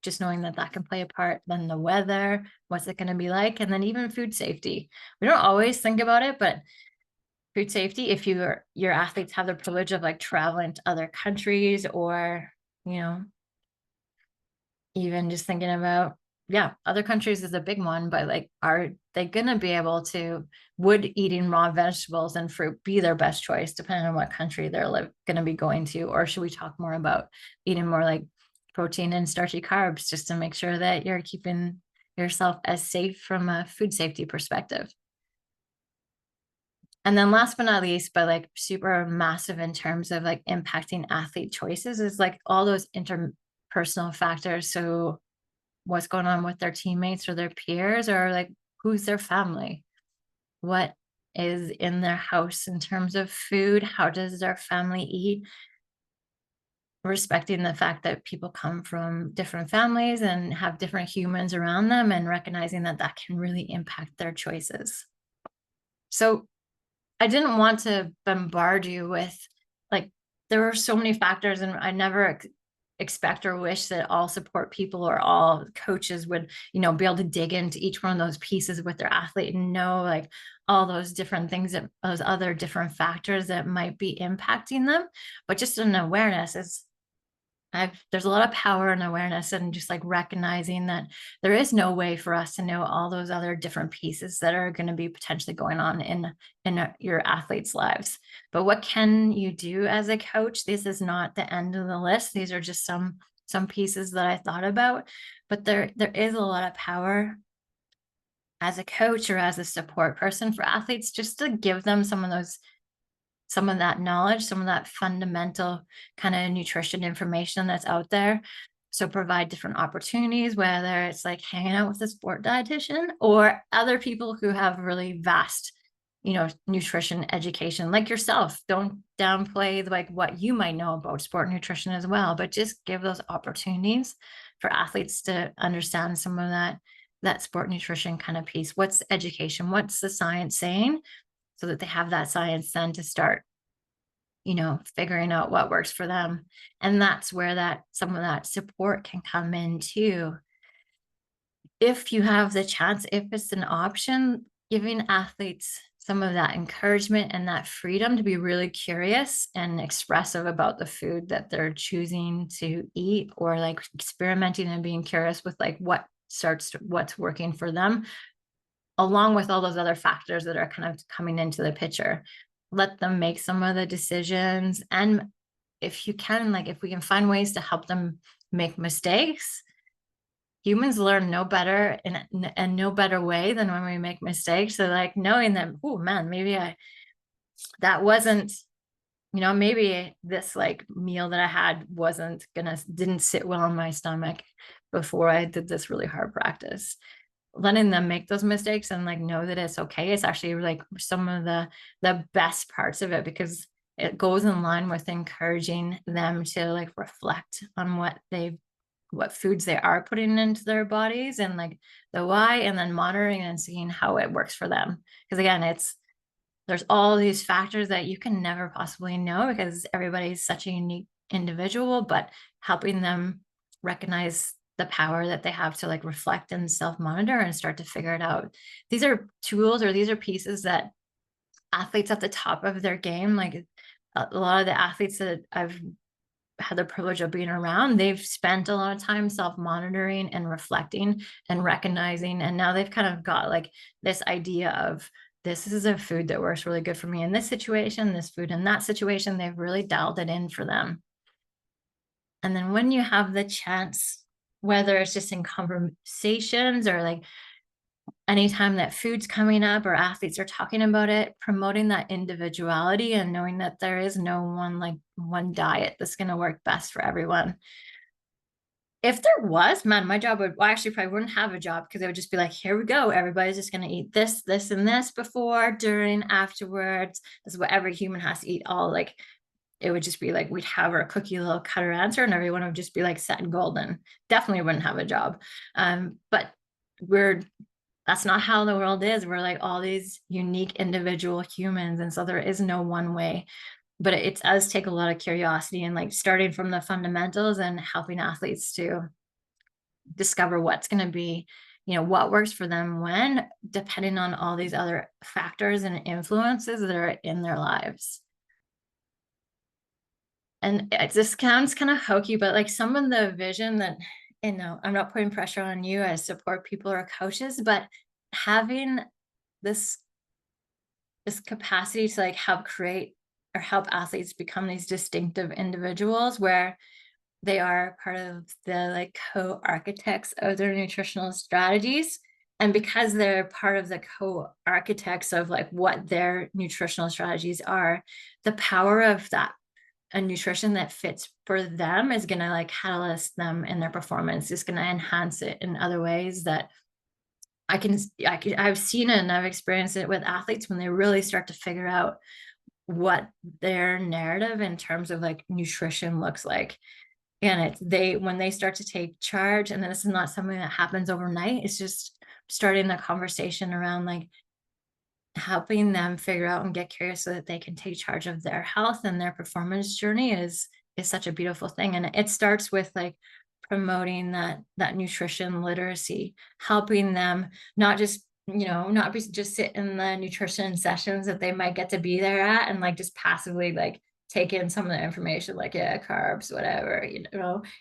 just knowing that that can play a part, then the weather, what's it going to be like? And then even food safety. We don't always think about it, but food safety, if your athletes have the privilege of like traveling to other countries or, even just thinking about, yeah, other countries is a big one, but like, are they going to be able to, would eating raw vegetables and fruit be their best choice depending on what country they're going to be going to? Or should we talk more about eating more like protein and starchy carbs just to make sure that you're keeping yourself as safe from a food safety perspective? And then last but not least, but like super massive in terms of like impacting athlete choices is like all those interpersonal factors. So what's going on with their teammates or their peers, or like who's their family? What is in their house in terms of food? How does their family eat? Respecting the fact that people come from different families and have different humans around them, and recognizing that that can really impact their choices. So I didn't want to bombard you with like, there are so many factors, and I never expect or wish that all support people or all coaches would, be able to dig into each one of those pieces with their athlete and know like all those different things, that those other different factors that might be impacting them. But just an awareness is, there's a lot of power and awareness, and just like recognizing that there is no way for us to know all those other different pieces that are going to be potentially going on in your athletes' lives. But what can you do as a coach? This is not the end of the list. These are just some pieces that I thought about, but there is a lot of power as a coach or as a support person for athletes, just to give them some of that knowledge, some of that fundamental kind of nutrition information that's out there. So provide different opportunities, whether it's like hanging out with a sport dietitian or other people who have really vast nutrition education, like yourself. Don't downplay like what you might know about sport nutrition as well, but just give those opportunities for athletes to understand some of that sport nutrition kind of piece. What's education? What's the science saying? So that they have that science then to start, figuring out what works for them. And that's where some of that support can come in too. If you have the chance, if it's an option, giving athletes some of that encouragement and that freedom to be really curious and expressive about the food that they're choosing to eat, or like experimenting and being curious with like what's working for them, along with all those other factors that are kind of coming into the picture. Let them make some of the decisions. And if you can, like, if we can find ways to help them make mistakes, humans learn no better and no better way than when we make mistakes. So like knowing that, oh man, maybe that wasn't, maybe this like meal that I had didn't sit well in my stomach before I did this really hard practice. Letting them make those mistakes and like know that it's okay. It's actually like some of the best parts of it, because it goes in line with encouraging them to like reflect on what foods they are putting into their bodies and like the why, and then monitoring and seeing how it works for them. Because again, there's all these factors that you can never possibly know because everybody's such a unique individual, but helping them recognize the power that they have to like reflect and self-monitor and start to figure it out. These are tools, or these are pieces that athletes at the top of their game, like a lot of the athletes that I've had the privilege of being around, they've spent a lot of time self-monitoring and reflecting and recognizing, and now they've kind of got like this idea of, this is a food that works really good for me in this situation, this food in that situation. They've really dialed it in for them. And then when you have the chance, whether it's just in conversations or like anytime that food's coming up or athletes are talking about it, promoting that individuality and knowing that there is no one diet that's going to work best for everyone. If there was, man, my job would, well, actually probably wouldn't have a job, because it would just be like, here we go. Everybody's just going to eat this, this, and this before, during, afterwards. This is what every human has to eat. All like, it would just be like, we'd have our cookie little cutter answer and everyone would just be like set and golden. Definitely wouldn't have a job. But that's not how the world is. We're like all these unique individual humans. And so there is no one way, but it does take a lot of curiosity and like starting from the fundamentals and helping athletes to discover what's going to be, what works for them when, depending on all these other factors and influences that are in their lives. And it just sounds kind of hokey, but like some of the vision that, I'm not putting pressure on you as support people or coaches, but having this capacity to like help create or help athletes become these distinctive individuals where they are part of the like co-architects of their nutritional strategies. And because they're part of the co-architects of like what their nutritional strategies are, the power of that, a nutrition that fits for them, is going to like catalyst them in their performance. It's going to enhance it in other ways that I've seen it and I've experienced it with athletes when they really start to figure out what their narrative in terms of like nutrition looks like. And when they start to take charge, and this is not something that happens overnight, it's just starting the conversation around like helping them figure out and get curious so that they can take charge of their health and their performance journey is such a beautiful thing. And it starts with like promoting that nutrition literacy, helping them not just sit in the nutrition sessions that they might get to be there at and like just passively like take in some of the information, like, yeah, carbs, whatever,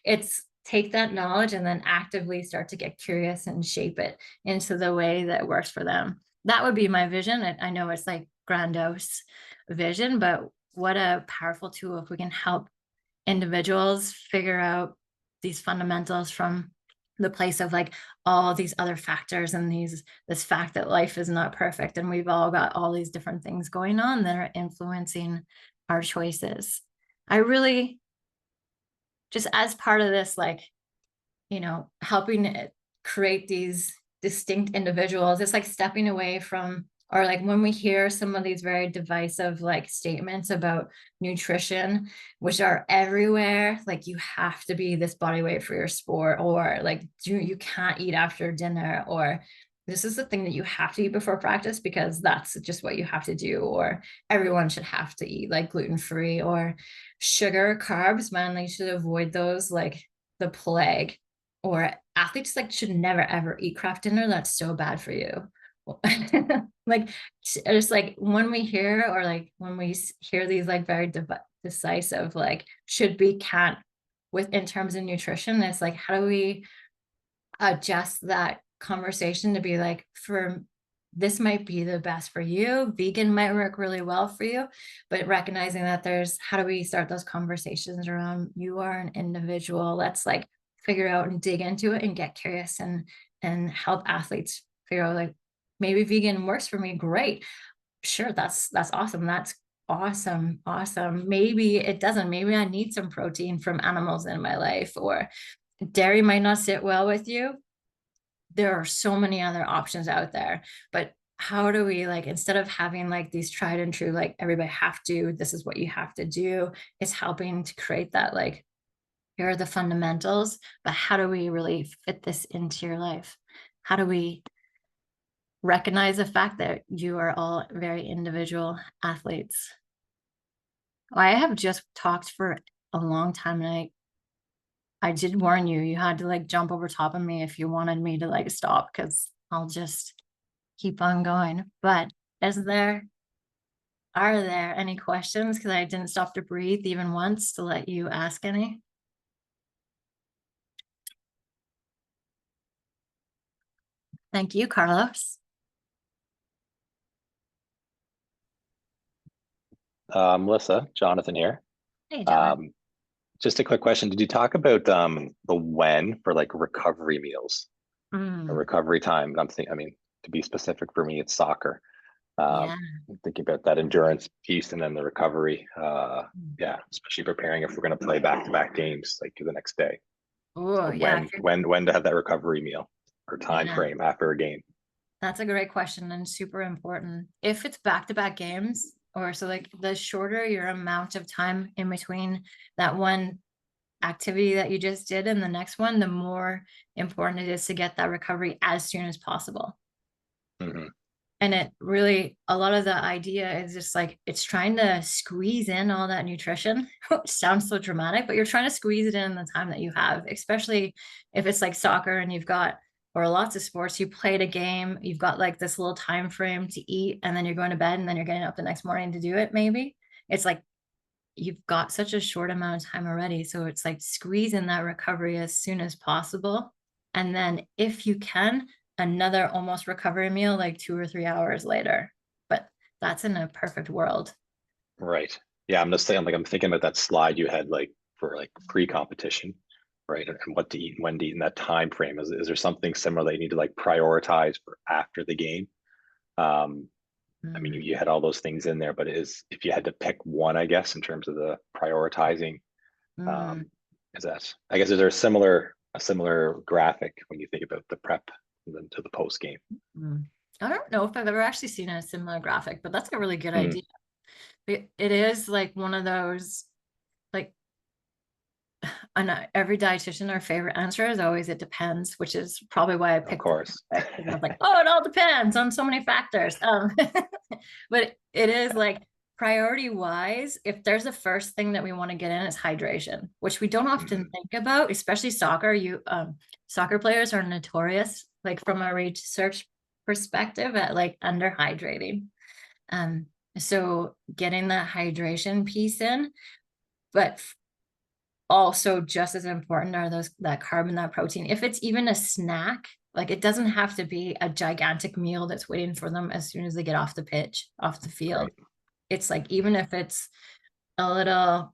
it's take that knowledge and then actively start to get curious and shape it into the way that works for them. That would be my vision. I know it's like grandiose vision, but what a powerful tool if we can help individuals figure out these fundamentals from the place of like all these other factors and this fact that life is not perfect and we've all got all these different things going on that are influencing our choices. I really, just as part of this, like, helping create these distinct individuals, it's like stepping away from Or like when we hear some of these very divisive like statements about nutrition, which are everywhere, like you have to be this body weight for your sport, or like you can't eat after dinner, or this is the thing that you have to eat before practice because that's just what you have to do, or everyone should have to eat like gluten-free, or sugar, carbs, man, they should avoid those like the plague, or athletes like should never ever eat craft dinner. That's so bad for you. Like just like when we hear, or like when we hear these like very decisive like should be, can't, with in terms of nutrition, it's like how do we adjust that conversation to be like, for this might be the best for you, vegan might work really well for you, but recognizing that there's, how do we start those conversations around, you are an individual, let's like figure out and dig into it and get curious and help athletes figure out like, maybe vegan works for me, great, sure, that's awesome, that's awesome, maybe it doesn't, maybe I need some protein from animals in my life, or dairy might not sit well with you, there are so many other options out there. But how do we, like, instead of having like these tried and true, like everybody have to, this is what you have to do, it's helping to create that like, here are the fundamentals, but how do we really fit this into your life? How do we recognize the fact that you are all very individual athletes? I have just talked for a long time, and I did warn you, you had to like jump over top of me if you wanted me to like stop, because I'll just keep on going. But are there any questions? Because I didn't stop to breathe even once to let you ask any. Thank you, Carlos. Melissa, Jonathan here. Hey, John. Just a quick question. Did you talk about the when for like recovery meals or Mm, recovery time? I mean, to be specific for me, it's soccer. yeah. I'm thinking about that endurance piece and then the recovery. Mm. Yeah, especially preparing if we're going to play back-to-back games like the next day. Oh, So yeah. when to have that recovery meal or time Yeah. frame after a game? That's a great question and super important. If it's back-to-back games, or so like the shorter your amount of time in between that one activity that you just did and the next one, the more important it is to get that recovery as soon as possible. Hmm. And it really, a lot of the idea is just like, it's trying to squeeze in all that nutrition, which sounds so dramatic, but you're trying to squeeze it in the time that you have, especially if it's like soccer and you've got, or lots of sports, you played a game, you've got like this little time frame to eat, and then you're going to bed, and then you're getting up the next morning to do it. Maybe it's like, you've got such a short amount of time already. So it's like squeeze in that recovery as soon as possible. And then if you can, another almost recovery meal like 2 or 3 hours later. But that's in a perfect world. Right. Yeah, I'm just saying, like I'm thinking about that slide you had like for like pre-competition, right? And what to eat and when to eat in that time frame. Is there something similar that you need to like prioritize for after the game? Um, I mean, Mm, you had all those things in there, but is if you had to pick one, I guess, in terms of the prioritizing, mm, um, is that I guess is there a similar graphic when you think about the prep and then to the post game? mm. I don't know if I've ever actually seen a similar graphic, but that's a really good Mm, idea. It is like one of those, like, and every dietitian, our favorite answer is always it depends, which is probably why I of picked the course. topic, because I was like, oh, it all depends on so many factors. But it is like, priority wise, if there's a first thing that we want to get in, it's hydration, which we don't often Mhm. think about, especially soccer. Soccer players are notorious, like from a research perspective, at like under hydrating. Um, so getting that hydration piece in, but also just as important are those, that carb and that protein. If it's even a snack, like it doesn't have to be a gigantic meal that's waiting for them as soon as they get off the pitch, off the field. Right. It's like, even if it's a little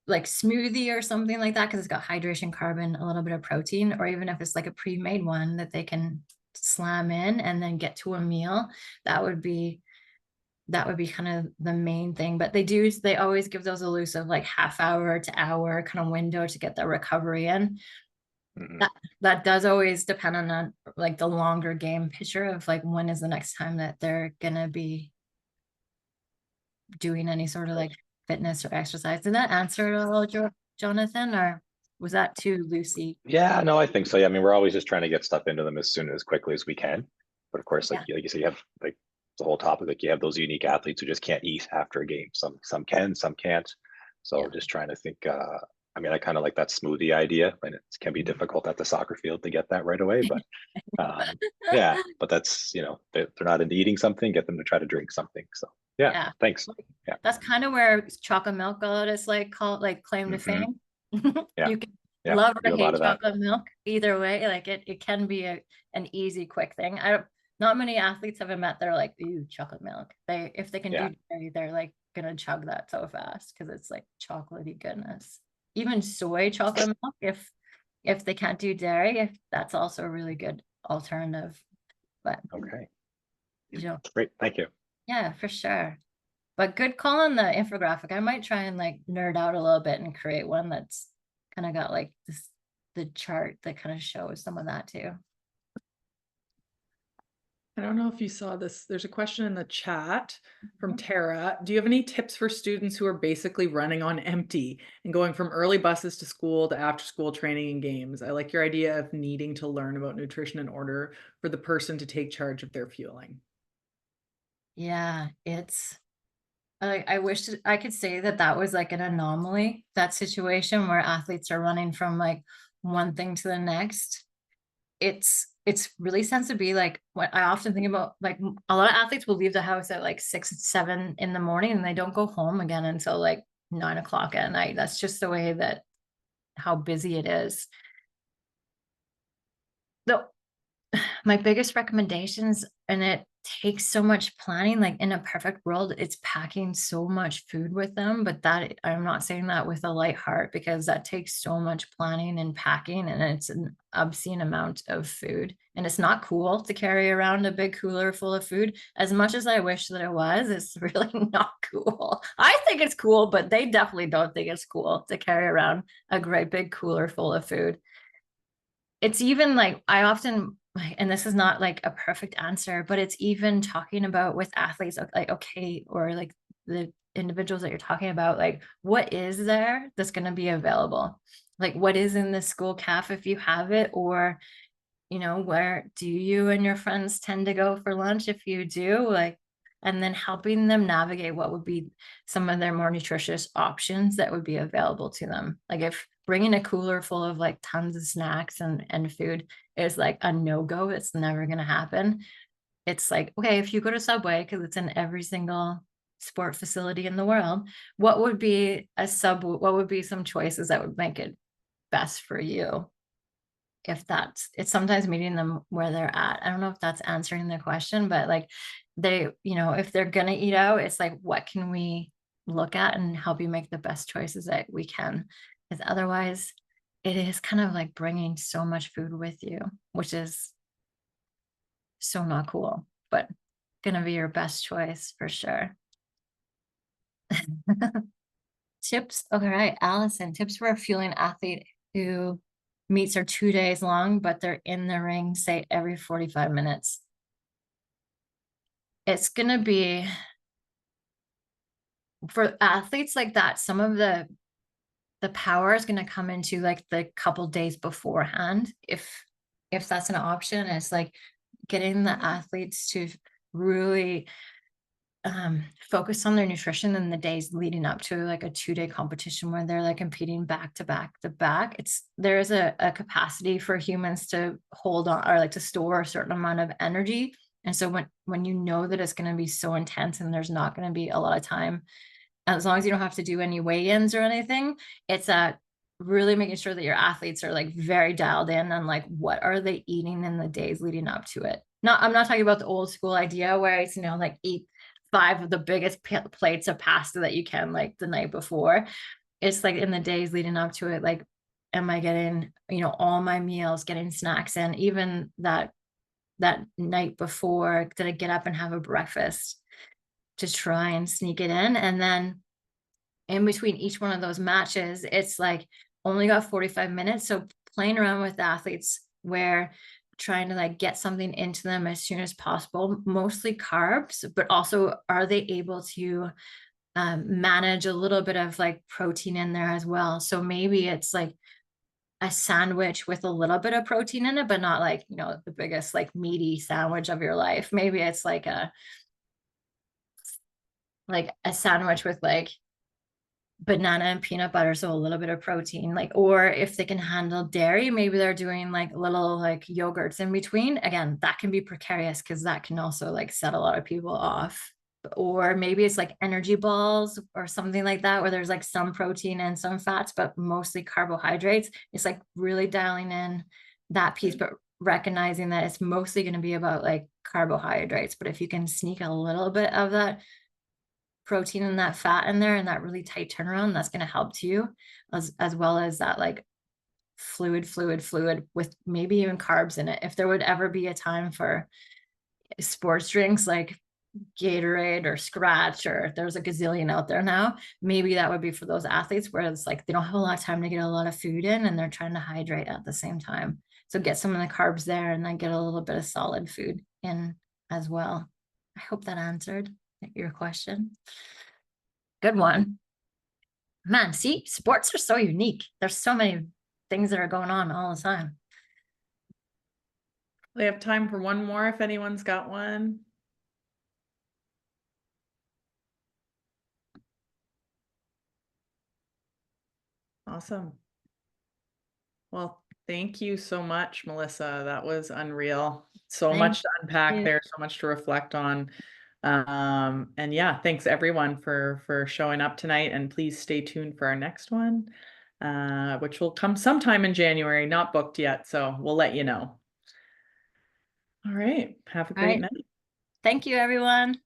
like smoothie or something like that, because it's got hydration, carbon, a little bit of protein, or even if it's like a pre-made one that they can slam in and then get to a meal, that would be kind of the main thing. But they always give those elusive like half hour to hour kind of window to get the recovery in. Mhm. that does always depend on like the longer game picture of like when is the next time that they're gonna be doing any sort of like fitness or exercise. Did that answer it all, Jonathan, or was that too loosey? Yeah, no, I think so. Yeah, I mean, we're always just trying to get stuff into them as quickly as we can. But of course, Yeah. like you said, you have like the whole topic, like you have those unique athletes who just can't eat after a game. Some can, some can't. Yeah. So just trying to think. I mean, I kind of like that smoothie idea, and it can be difficult at the soccer field to get that right away. But yeah, but that's they're not into eating something, get them to try to drink something. So yeah, Yeah. thanks. Yeah, That's kind of where chocolate milk got its like claim to hmm fame. yeah, You can yeah. love We or do a lot hate of that. chocolate milk. Either way, like it can be an easy, quick thing. Not many athletes have I met that are like, ooh, chocolate milk. If they can Yeah, do dairy, they're like gonna chug that so fast because it's like chocolatey goodness. Even soy chocolate milk, if they can't do dairy, that's also a really good alternative. But okay, you know, great, thank you. yeah, for sure. But good call on the infographic. I might try and like nerd out a little bit and create one that's kind of got like the chart that kind of shows some of that too. I don't know if you saw this. There's a question in the chat from Mhm. Tara. Do you have any tips for students who are basically running on empty and going from early buses to school to after school training and games? I like your idea of needing to learn about nutrition in order for the person to take charge of their fueling. Yeah, I wish I could say that that was like an anomaly, that situation where athletes are running from like one thing to the next. It's really tends to be like what I often think about, like a lot of athletes will leave the house at like 6, 7 in the morning and they don't go home again until like 9 o'clock at night. That's just the way that how busy it is. Though my biggest recommendations, and it takes so much planning, like in a perfect world, it's packing so much food with them. But that I'm not saying that with a light heart because that takes so much planning and packing, and it's an obscene amount of food. And it's not cool to carry around a big cooler full of food. As much as I wish that it was, it's really not cool. I think it's cool, but they definitely don't think it's cool to carry around a great big cooler full of food. It's even like I often, and this is not like a perfect answer, but it's even talking about with athletes, like, okay, or like the individuals that you're talking about, like, what is there that's going to be available? Like, what is in the school caf if you have it? Or, where do you and your friends tend to go for lunch if you do? Like, and then helping them navigate what would be some of their more nutritious options that would be available to them. Like if bringing a cooler full of like tons of snacks and food is like a no-go, it's never going to happen. It's like, okay, if you go to Subway, because it's in every single sport facility in the world, what would be what would be some choices that would make it best for you? If it's sometimes meeting them where they're at. I don't know if that's answering the question, but like if they're gonna eat out, it's like, what can we look at and help you make the best choices that we can? Because otherwise, it is kind of like bringing so much food with you, which is so not cool, but gonna be your best choice for sure. Tips. Okay, right. Allison, tips for a fueling athlete who meets are 2 days long, but they're in the ring, say every 45 minutes. It's gonna be for athletes like that, some of the power is gonna come into like the couple days beforehand. If that's an option, it's like getting the athletes to really focus on their nutrition in the days leading up to like a 2-day competition where they're like competing back to back to back. There is a capacity for humans to hold on or like to store a certain amount of energy. And so when you know that it's going to be so intense and there's not going to be a lot of time, as long as you don't have to do any weigh-ins or anything, it's really making sure that your athletes are like very dialed in on like what are they eating in the days leading up to it. I'm not talking about the old school idea where it's like eat 5 of the biggest plates of pasta that you can like the night before. It's like in the days leading up to it, like, am I getting, all my meals, getting snacks in, even that night before, did I get up and have a breakfast to try and sneak it in? And then in between each one of those matches, it's like only got 45 minutes. So playing around with athletes where trying to like get something into them as soon as possible, mostly carbs, but also are they able to manage a little bit of like protein in there as well? So maybe it's like a sandwich with a little bit of protein in it, but not like, you know, the biggest like meaty sandwich of your life. Maybe it's like a sandwich with like banana and peanut butter, so a little bit of protein. Like, or if they can handle dairy, maybe they're doing like little like yogurts in between. Again, that can be precarious because that can also like set a lot of people off. Or maybe it's like energy balls or something like that, where there's like some protein and some fats, but mostly carbohydrates. It's like really dialing in that piece, but recognizing that it's mostly going to be about like carbohydrates. But if you can sneak a little bit of that protein and that fat in there and that really tight turnaround, that's going to help to you, as well as that like fluid with maybe even carbs in it. If there would ever be a time for sports drinks like Gatorade or Scratch, or there's a gazillion out there now, maybe that would be for those athletes where it's like they don't have a lot of time to get a lot of food in and they're trying to hydrate at the same time. So get some of the carbs there and then get a little bit of solid food in as well. I hope that answered your question. Good one. Man, see, sports are so unique. There's so many things that are going on all the time. We have time for one more if anyone's got one. Awesome. Well, thank you so much, Melissa. That was unreal. So much to unpack there, so much to reflect on. And yeah, thanks everyone for showing up tonight, and please stay tuned for our next one, which will come sometime in January, not booked yet, so we'll let you know. All right. Have a great night. Thank you, everyone.